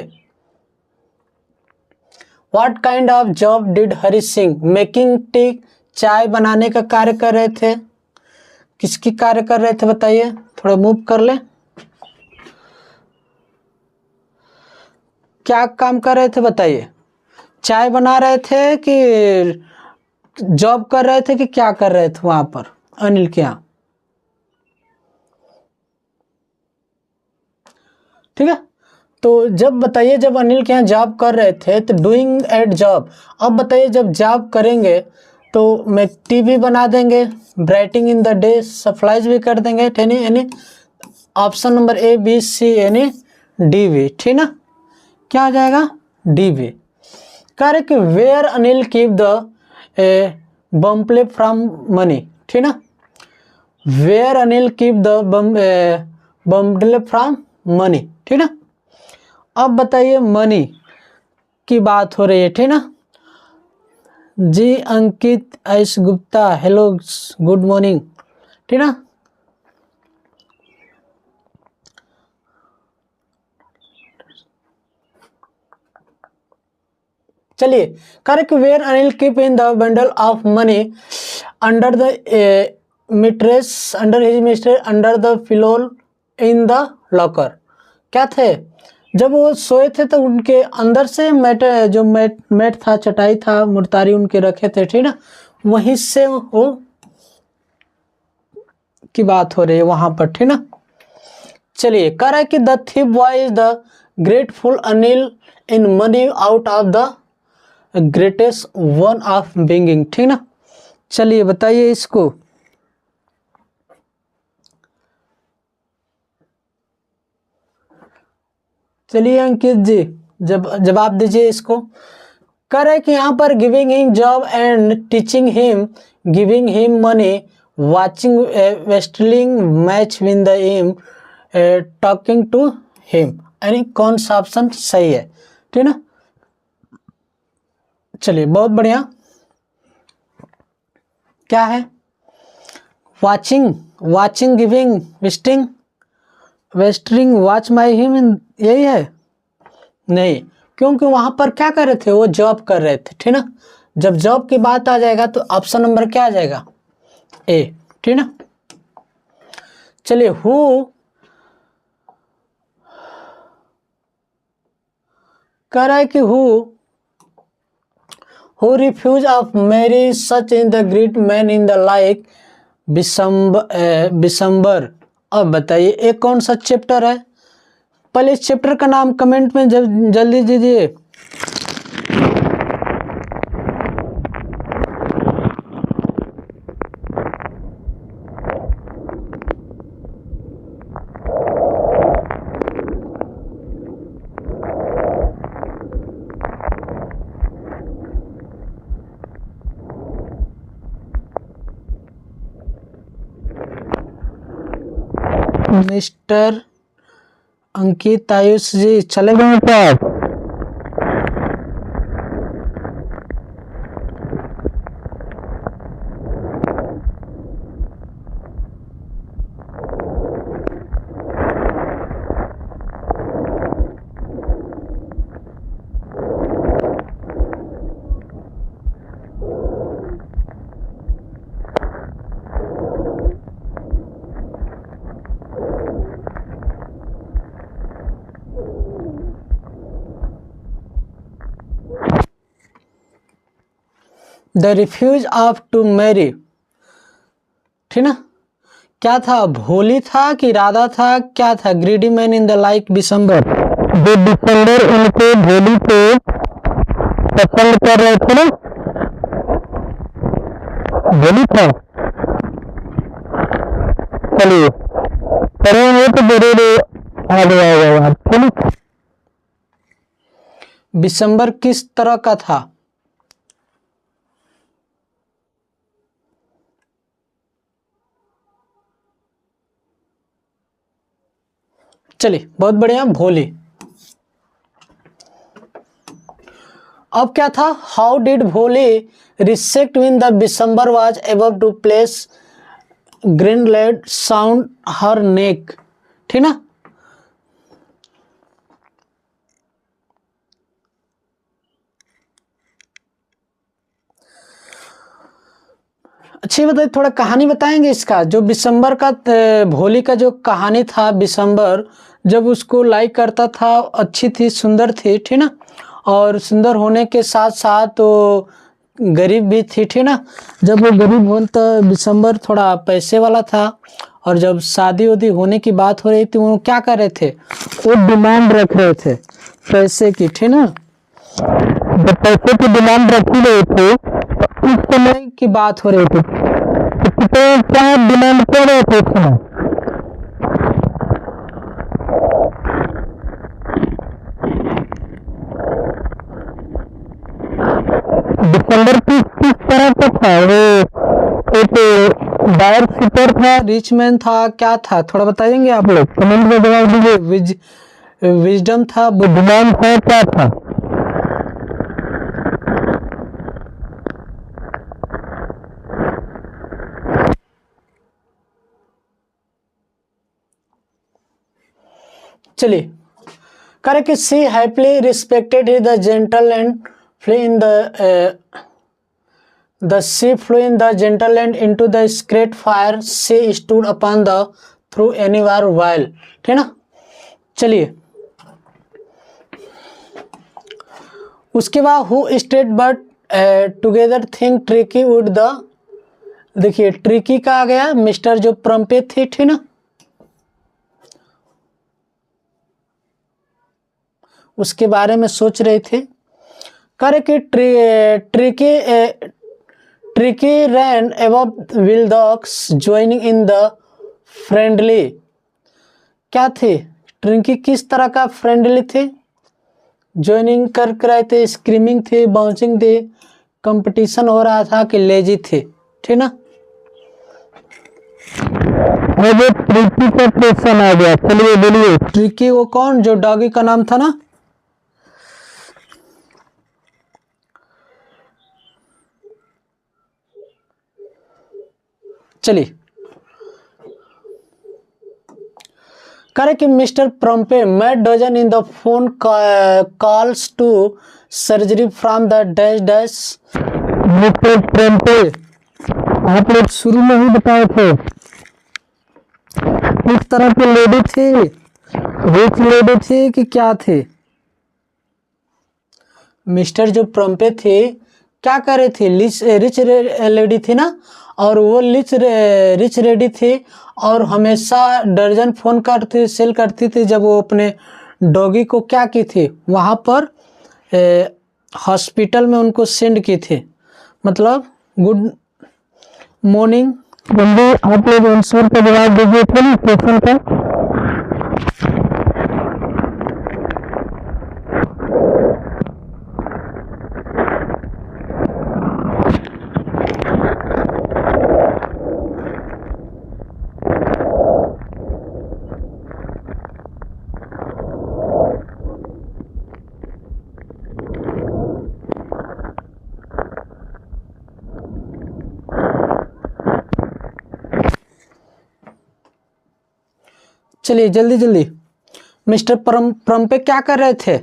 What kind of job did Harish Singh, making tea, चाय बनाने का कार्य कर रहे थे। किसकी कार्य कर रहे थे बताइए, थोड़ा मूव कर ले। क्या काम कर रहे थे बताइए, चाय बना रहे थे कि जॉब कर रहे थे कि क्या कर रहे थे वहां पर अनिल के यहाँ, ठीक है। तो जब बताइए जब अनिल के यहाँ जॉब कर रहे थे तो डूइंग एट जॉब। अब बताइए जब जॉब करेंगे तो मैं टीवी बना देंगे, writing in the day supplies भी कर देंगे, यानी option number A B C यानी डी वी, ठीक ना, क्या हो जाएगा डी वी। कह रहे कि where Anil keep the bundle from money, ठीक ना, where Anil keep the bundle from money, ठीक ना। अब बताइए मनी की बात हो रही है, ठीक ना। जी Ankit Ayush Gupta, hello good morning, ठीक ना। चलिए, correct, where Anil keep in the bundle of money under the mattress, under his mistress, under the pillow, in the locker. क्या थे, जब वो सोए थे तो उनके अंदर से मैट था, चटाई था, मुर्तारी उनके रखे थे, ठीक ना, वहीं से वो की बात हो रही है वहां पर, ठीक ना। चलिए, कह रहा है कि the thief boy is the grateful Anil in money out of the greatest one of binging, ठीक ना। चलिए बताइए इसको, चलिए अंकित जी जवाब दीजिए इसको। कह रहे कि यहाँ पर giving him job and teaching him, giving him money, watching wrestling match win the M, talking to him, यानी कौन सा ऑप्शन सही है, ठीक ना। चलिए बहुत बढ़िया, क्या है, watching giving wasting watch my him, यही है नहीं, क्योंकि वहां पर क्या कर रहे थे, वो जॉब कर रहे थे, ठीक ना। जब जॉब की बात आ जाएगा तो ऑप्शन नंबर क्या आ जाएगा ए, ठीक ना। चलिए, हु कह रहा है कि who refuse of marry such in the great man in the like Bishamber. अब बताइए एक कौन सा चैप्टर है, पहले इस चैप्टर का नाम कमेंट में जल्दी दीजिए। मिस्टर अंकित आयुष जी चले गए क्या आप? The refuse of to marry, ठीक ना, क्या था, भोली था कि राधा था, क्या था, greedy man in the like Bishamber, जो बिसम्बर उनके भोली को पसंद कर रहे थे ना, भोली था। चलिए करेंगे तो जरूर आ जाएगा, ठीक है। बिसम्बर किस तरह का था, चलिए बहुत बढ़िया, भोली। अब क्या था, how did Bholi react when the Bishamber was able to place garland sound her neck, ठीक ना। अच्छी बताइए, थोड़ा कहानी बताएंगे इसका। जो बिशंबर का भोली का जो कहानी था, बिशंबर जब उसको लाइक करता था, अच्छी थी, सुंदर थी, ठीक ना। और सुंदर होने के साथ साथ वो गरीब भी थी, ठीक ना। जब वो गरीब हो तो बिशंबर थोड़ा पैसे वाला था, और जब शादी उदी होने की बात हो रही थी, वो क्या कर रहे थे, वो डिमांड रख रहे थे पैसे की, ठीक ना। जब पैसे की डिमांड रखी गई थी तो उस समय की बात हो रही थी, तो कितने क्या डिमांड कर रहे थे उस समय। दिसंबर किस तरह का था वो, एक डायर शिपर था, रिच मैन था, क्या था, थोड़ा बताएंगे आप लोग, कमेंट में जवाब दीजिए। विजडम था, बुद्धिमान था, क्या था। चलिए, करे कि she happily respected he the gentle and flee in the sea flew in the gentle land into the great fire she stood upon the through anywhere while, ठीक ना। चलिए, उसके बाद who stayed but together think tricky would the, देखिए tricky का आ गया, mister जो प्रम्पे थे, ठीक ना, उसके बारे में सोच रहे थे। करे कि tricky ran above Wildox joining in the friendly, क्या थे ट्रिकी, किस तरह का फ्रेंडली थे, ज्वाइनिंग कर रहे थे, स्क्रीमिंग थे, बाउंसिंग थे, कंपटीशन हो रहा था कि लेजी थे, ठीक ना। अब ट्रिकी का क्वेश्चन आ गया, चलिए बोलिए। ट्रिकी वो कौन, जो डॉगी का नाम था ना। चलिए, करे कि mister Pumphrey made dozen in the phone calls to surgery from the dash dash. Mister Pumphrey, आप लोग शुरू में ही बताए थे किस तरह की लेडी थी, रिच लेडी थी कि क्या थे। मिस्टर जो प्रम्पे थे क्या कर रहे थे, रिच लेडी थी ना, और वो रिच लेडी थी, और हमेशा दर्जन फोन करती, सेल करती थी जब वो अपने डॉगी को क्या की थी, वहाँ पर हॉस्पिटल में उनको सेंड की थी, मतलब गुड मॉर्निंग। जल्दी आप लोग आंसर का जवाब दीजिए थे क्वेश्चन का। चलिए जल्दी जल्दी, मिस्टर प्रम्पे क्या कर रहे थे,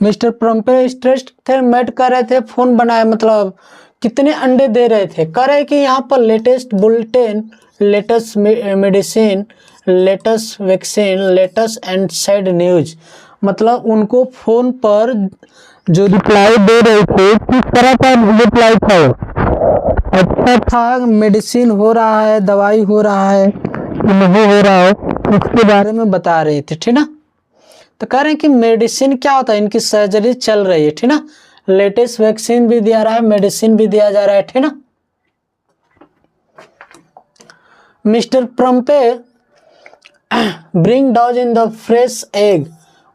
मिस्टर प्रम्पे स्ट्रेस्ड थे, मेड कर रहे थे, फोन बनाए, मतलब कितने अंडे दे रहे थे। करे कि यहाँ पर latest bulletin, latest medicine, latest vaccine, latest and sad news, मतलब उनको फोन पर जो रिप्लाई दे रहे थे किस तरह का रिप्लाई था, अच्छा था, मेडिसिन हो रहा है, दवाई हो रहा है, नहीं हो रहा है, उसके बारे में बता रहे थे, ठीक ना। तो कह रहे हैं कि मेडिसिन क्या होता है, इनकी सर्जरी चल रही है, ठीक ना, लेटेस्ट वैक्सीन भी दिया रहा है, मेडिसिन भी दिया जा रहा है, ठीक ना। Mister Pumphrey bring dodge in the fresh egg,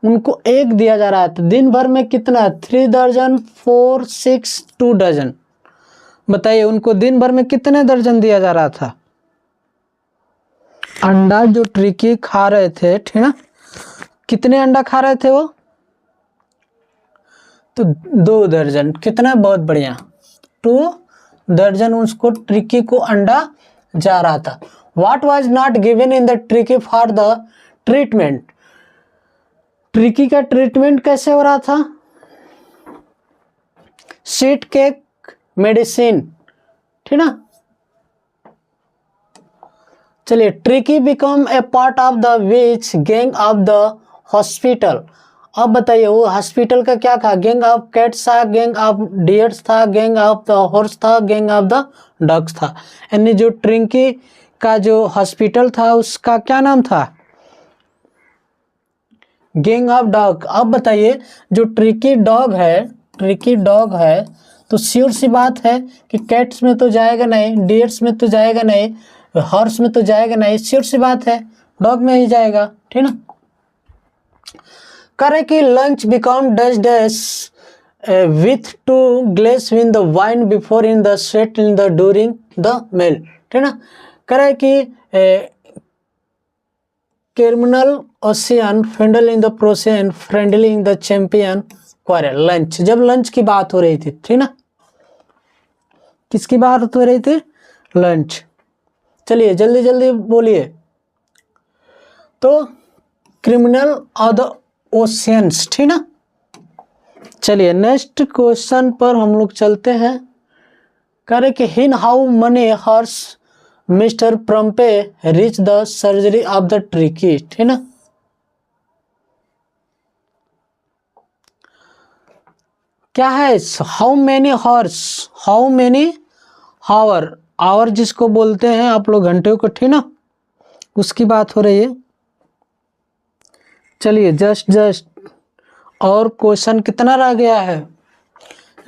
उनको एग दिया जा रहा है, तो दिन भर में कितना, 3 दर्जन, 4, 6, 2 दर्जन, बताइए उनको दिन भर में कितने दर्जन दिया जा रहा था। अंडा जो ट्रिकी खा रहे थे, ठीक ना, कितने अंडा खा रहे थे वो, तो 2 दर्जन, कितना, बहुत बढ़िया, 2 दर्जन उसको ट्रिकी को अंडा जा रहा था। What was not given in the tricky for the treatment? Tricky का ट्रीटमेंट कैसे हो रहा था? शीट केक मेडिसिन, ठीक ना। चलिए, tricky become a part of the which gang of the hospital. अब बताइए वो हॉस्पिटल का क्या था? गैंग ऑफ कैट्स था, गैंग ऑफ डियर्स था, गैंग ऑफ द हॉर्स था, गैंग ऑफ द डॉग्स था। यानी जो ट्रिकी का जो हॉस्पिटल था उसका क्या नाम था? Gang of dog. अब बताइए जो ट्रिकी डॉग है तो श्योर सी बात है कि कैट्स में तो जाएगा नहीं, डियर्स में तो जाएगा नहीं, हॉर्स में तो जाएगा नहीं, श्योर सी बात है डॉग में ही जाएगा, ठीक ना। करे कि lunch become does with two glass win the wine before in the sweat in the during the meal, ठीक ना। करे कि criminal ocean friendly in the प्रोसेन friendly in the champion quarrel. Lunch, जब लंच की बात हो रही थी, ठीक ना। किसकी बात हो रही थी? लंच। चलिए जल्दी जल्दी बोलिए। तो क्रिमिनल और द ओशियंस, ठीक ना। चलिए नेक्स्ट क्वेश्चन पर हम लोग चलते हैं। कह रहे कि in how many hours mister Pumphrey reach the surgery of the Tricki, ठीक ना। क्या है? How many hours, how many hour जिसको बोलते हैं आप लोग घंटे को, ठीक ना, उसकी बात हो रही है। चलिए जस्ट और क्वेश्चन कितना रह गया है?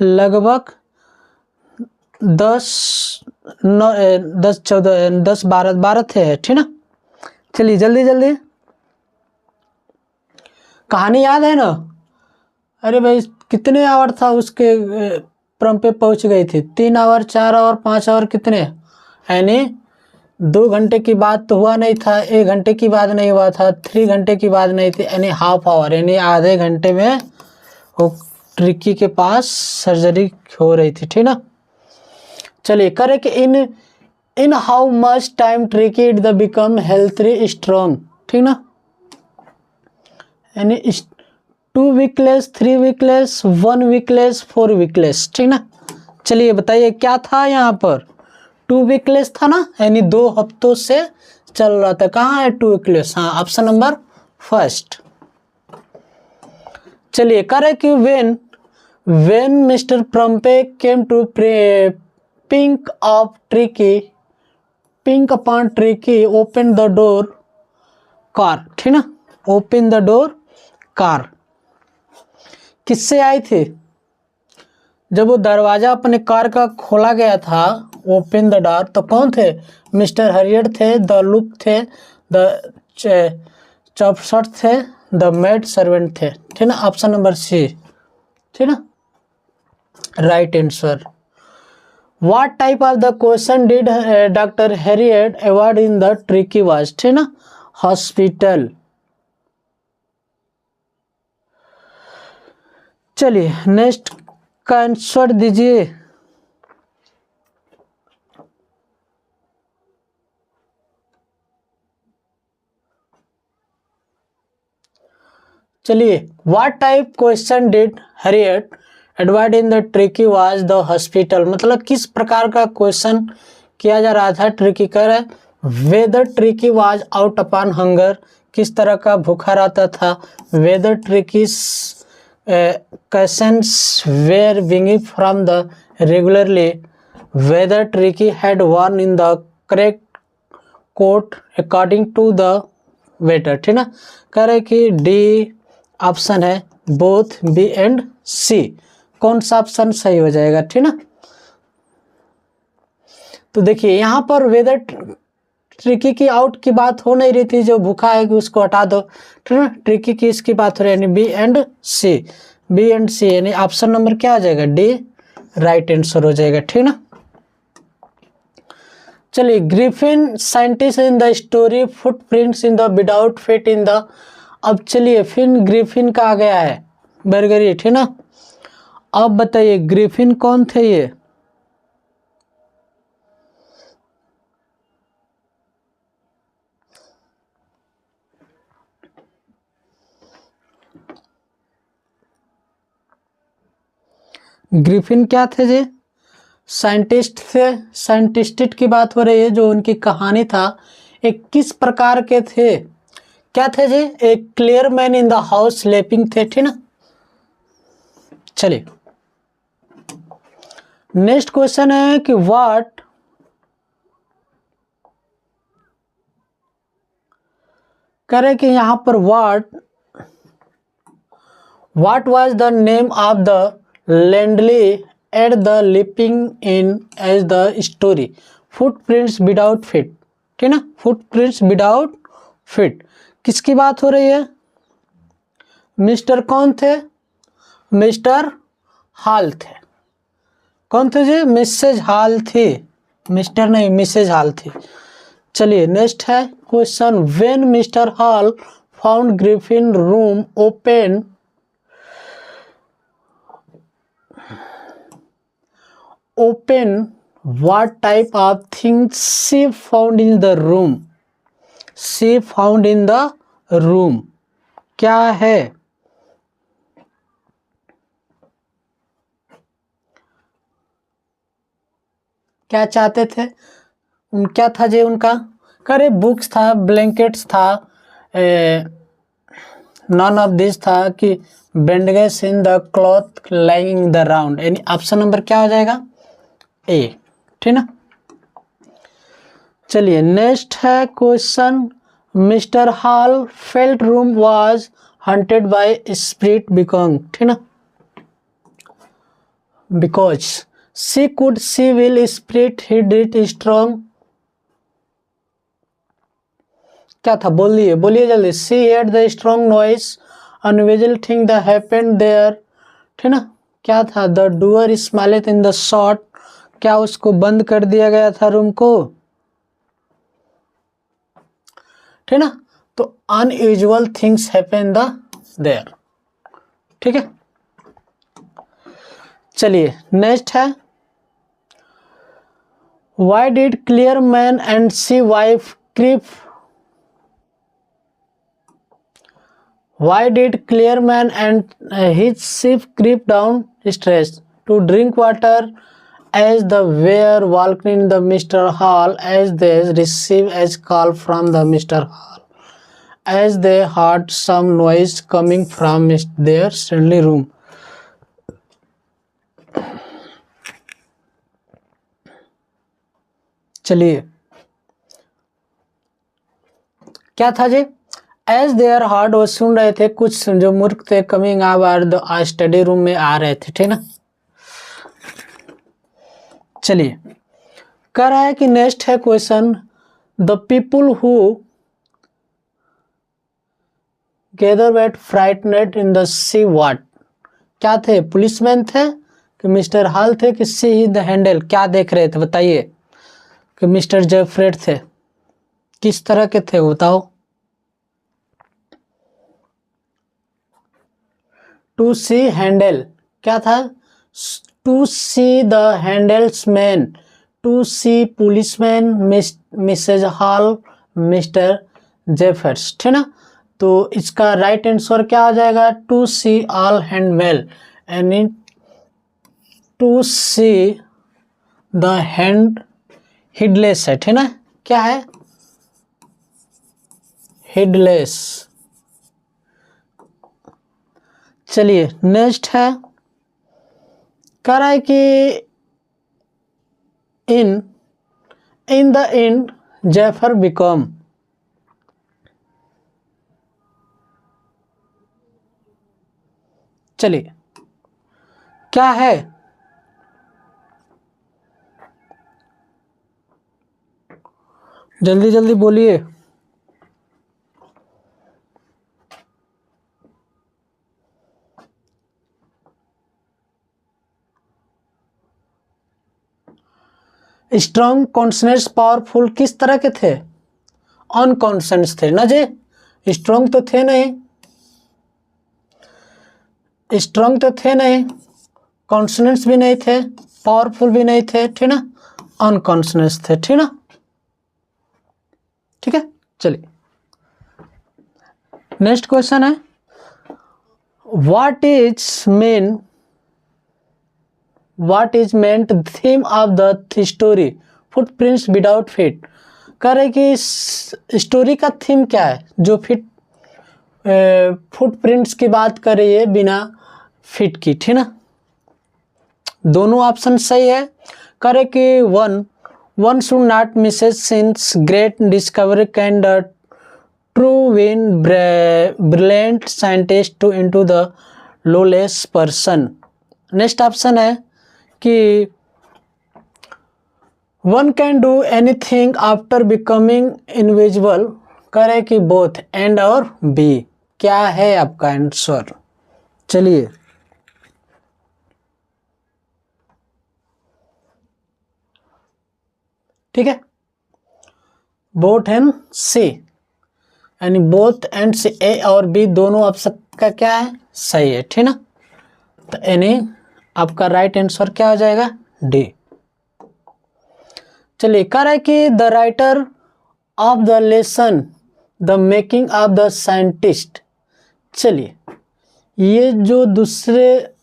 लगभग 10 14 10 12 थे, ठीक ना। चलिए जल्दी जल्दी। कहानी याद है ना? अरे भाई कितने आवर था उसके प्रम्पे पहुंच गई थी? 3 आवर, 4 आवर, 5 आवर, कितने? यानी 2 घंटे की बात तो हुआ नहीं था, 1 घंटे की बात नहीं हुआ था, 3 घंटे की बात नहीं थी, यानी हाफ आवर, यानी आधे घंटे में वो ट्रिकी के पास सर्जरी हो रही थी, ठीक ना। चलिए करे कि in how much time tricky the become healthy strong, ठीक ना। यानी 2 वीकलेस, 3 वीकलेस, 1 वीकलेस, 4 वीकलेस, ठीक ना। चलिए बताइए क्या था यहाँ पर? 2 वीकलेस था ना, यानी 2 हफ्तों से चल रहा था। कहाँ है 2 वीकलेस? हाँ, ऑप्शन नंबर फर्स्ट। चलिए करे कि when mister Pumphrey came to pink upon Tricki open the door car, ठीक ना। ओपन द डोर कार किससे आई थी? जब वो दरवाजा अपने कार का खोला गया था, ओपन द डोर, तो कौन थे? मिस्टर हरियट थे, द लुक थे, द चॉपशॉट थे, द मेड सर्वेंट थे, ठीक ना। ऑप्शन नंबर सी, ठीक ना, right answer. What type of the question did doctor Herriot avoid in the Tricki was, ठीक ना, हॉस्पिटल। चलिए नेक्स्ट का आंसर दीजिए। चलिए what type question did Herriot एडवाइड in the Tricki was the hospital, मतलब किस प्रकार का क्वेश्चन किया जा रहा था? ट्रिकी कर whether Tricki was out upon hunger, किस तरह का भूखा रहता था? Whether Tricki questions were winging from the regularly, whether Tricki had worn in the correct coat according to the weather, ठीक ना। कह रहे कि डी ऑप्शन है, बोथ बी एंड सी। कौन सा ऑप्शन सही हो जाएगा, ठीक ना। तो देखिए यहाँ पर वेदर ट्रिकी की आउट की बात हो नहीं रही थी, जो भूखा है कि उसको हटा दो, ठीक ना। ट्रिकी की इसकी बात हो रही है, यानी B and C, B and C, यानी ऑप्शन नंबर क्या आ जाएगा? डी राइट आंसर हो जाएगा, ठीक ना। चलिए Griffin scientist in the story footprints in the without fit in the, अब चलिए फिर ग्रिफिन का आ गया है बर्गरी, ठीक ना। अब बताइए ग्रिफिन कौन थे? ये ग्रिफिन क्या थे जी? साइंटिस्ट थे। साइंटिस्ट की बात हो रही है। जो उनकी कहानी था एक किस प्रकार के थे? क्या थे जी? एक clear man in the house sleeping थे, ठीक ना। चलिए नेक्स्ट क्वेश्चन है कि व्हाट करे कि यहां पर what was the name of the landlady at the Iping in as the story footprints without feet, ठीक ना। फुटप्रिंट्स विदाउट फीट किसकी बात हो रही है? मिस्टर कौन थे? मिस्टर हॉल थे। कौन थे जी? मिसेज हॉल थी। मिस्टर नहीं, मिसेज हॉल थी। चलिए नेक्स्ट है question, when mister hall found Griffin room open what type of things she found in the room? she found in the room क्या है? क्या चाहते थे? क्या था जी उनका? करे बुक्स था, ब्लैंकेट्स था, नॉन ऑफ दिस था कि bandage in the cloth lying in the round. यानी ऑप्शन नंबर क्या हो जाएगा? ए, ठीक ना। चलिए नेक्स्ट है question, mister Hall felt room was haunted by spirit because, ठीक ना। Because she could see will spirit he did strong. क्या था? बोलिए बोलिए जल्दी। She heard the strong noise invisible thing the happened there, ठीक ना। क्या था? The door smiled in the shot, क्या उसको बंद कर दिया गया था रूम को, ठीक ना। तो unusual things happened there, ठीक है। चलिए नेक्स्ट है, why did Clearman and she wife creep? Why did Clearman and his ship creep down stairs to drink water as they were walking in the Mr. Hall as they received a call from the Mr. Hall as they heard some noise coming from their friendly room? चलिए क्या था जी? As there hard वो सुन रहे थे, कुछ जो मूर्ख थे कमिंग आवर स्टडी रूम में आ रहे थे, ठीक ना। चलिए कह रहा है कि नेक्स्ट है question, the people who gather at frightened in the sea what, क्या थे? पुलिसमैन थे कि मिस्टर हॉल थे कि सी द हैंडल, क्या देख रहे थे बताइए? कि मिस्टर जेफ्रेड थे। किस तरह के थे बताओ? टू सी हैंडल क्या था? To see the handlesman, to see policeman, Mrs Hall, mister Jeffers, ठीक ना। तो इसका राइट आंसर क्या हो जाएगा? टू सी ऑल हैंडमेल, यानी to see the hand headless है, ठीक ना। क्या है? हेडलेस। चलिए नेक्स्ट है, कह रहा है कि इन द एंड जेफर बिकम, चलिए क्या है? जल्दी जल्दी बोलिए। स्ट्रॉन्ग कॉन्सनेंट्स पावरफुल किस तरह के थे? अनकॉन्सनेंट्स थे ना जी। स्ट्रॉन्ग तो थे नहीं, स्ट्रॉन्ग तो थे नहीं, कॉन्सनेंट्स भी नहीं थे, पावरफुल भी नहीं थे, ठीक ना। अनकॉन्सनेंट्स थे, ठीक ना। ठीक है चलिए नेक्स्ट क्वेश्चन है, what is mean what is meant theme of the story footprints without feet. कह रहे कि स्टोरी का थीम क्या है जो फुटप्रिंट्स की बात कर रही है बिना फीट की, ठीक ना। दोनों ऑप्शन सही है। कह रहे कि one should not misuse since great discovery can the true win brilliant scientist to into the lawless person. Next option है कि one can do anything after becoming invisible. करे कि बोथ एंड और बी। क्या है आपका आंसर? चलिए ठीक है, बोथ एंड सी, यानी बोथ एंड सी, ए और बी दोनों ऑप्शन का क्या है? सही है, ठीक ना। तो यानी आपका राइट आंसर क्या हो जाएगा? डी। चलिए, कह रहा है कि the writer of the lesson the making of the scientist. चलिए, ये जो दूसरे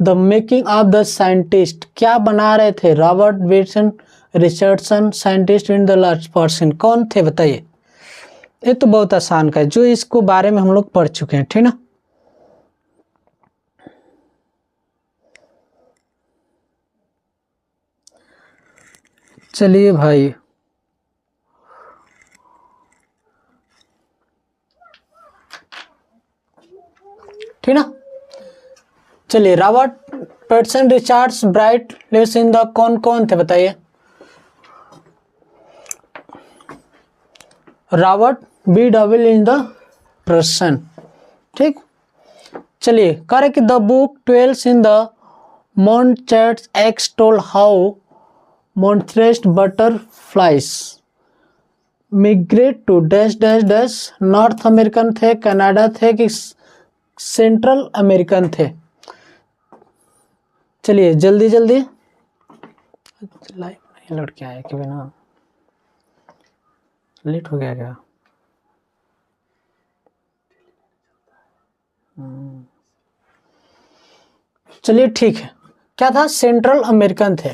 the making of the scientist क्या बना रहे थे? Robert Wilson Richardson, scientist in the last person, कौन थे बताइए? ये तो बहुत आसान का है, जो इसको बारे में हम लोग पढ़ चुके हैं, ठीक ना। चलिए भाई, ठीक ना। चलिए, Robert Pattinson, Richards, Bright, less in the कौन कौन थे बताइए? Robert B double in the person, ठीक। चलिए, कह रहे कि the book tells in the monarchs X told how monarchs butterflies migrate to dash dash dash. North American थे, कनाडा थे कि सेंट्रल अमेरिकन थे? चलिए जल्दी जल्दी, लाइव नहीं लोड क्या है कि बिना लेट हो गया क्या? चलिए ठीक है, क्या था? सेंट्रल अमेरिकन थे।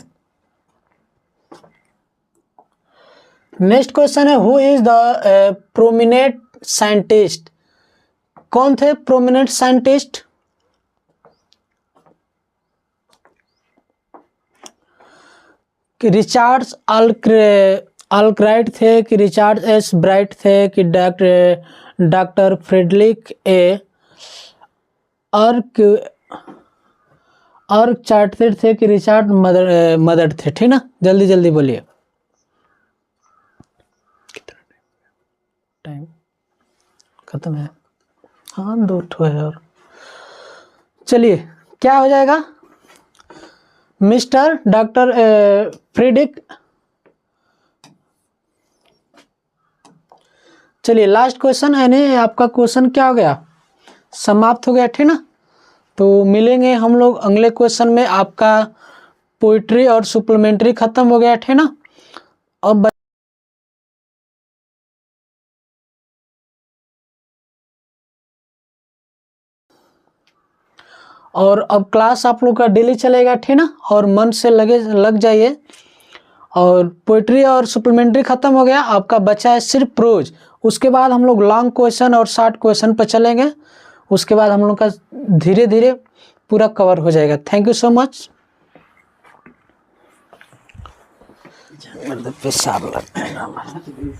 नेक्स्ट क्वेश्चन है, who is the prominent scientist? कौन थे प्रोमिनेंट साइंटिस्ट? कि रिचर्ड्स आर्कराइट थे, कि रिचर्ड एस ब्राइट थे, कि डॉक्टर फ्रेडरिक ए आर्कराइट थे, कि रिचर्ड मदर थे, ठीक ना। जल्दी जल्दी बोलिए, टाइम खत्म है। हाँ, 2 ठो है और। चलिए, क्या हो जाएगा? Mister doctor Frederick. चलिए, लास्ट क्वेश्चन है, आपका क्वेश्चन क्या हो गया? समाप्त हो गया, ठीक ना। तो मिलेंगे हम लोग अगले क्वेश्चन में। आपका पोइट्री और सुप्लीमेंट्री खत्म हो गया, ठीक ना। अब और अब क्लास आप लोग का डेली चलेगा, ठीक ना। और मन से लग जाइए। और पोइट्री और सुप्लीमेंट्री खत्म हो गया, आपका बचा है सिर्फ प्रोज। उसके बाद हम लोग लॉन्ग क्वेश्चन और शॉर्ट क्वेश्चन पर चलेंगे। उसके बाद हम लोग का धीरे धीरे पूरा कवर हो जाएगा। Thank you so much. पेशाब लग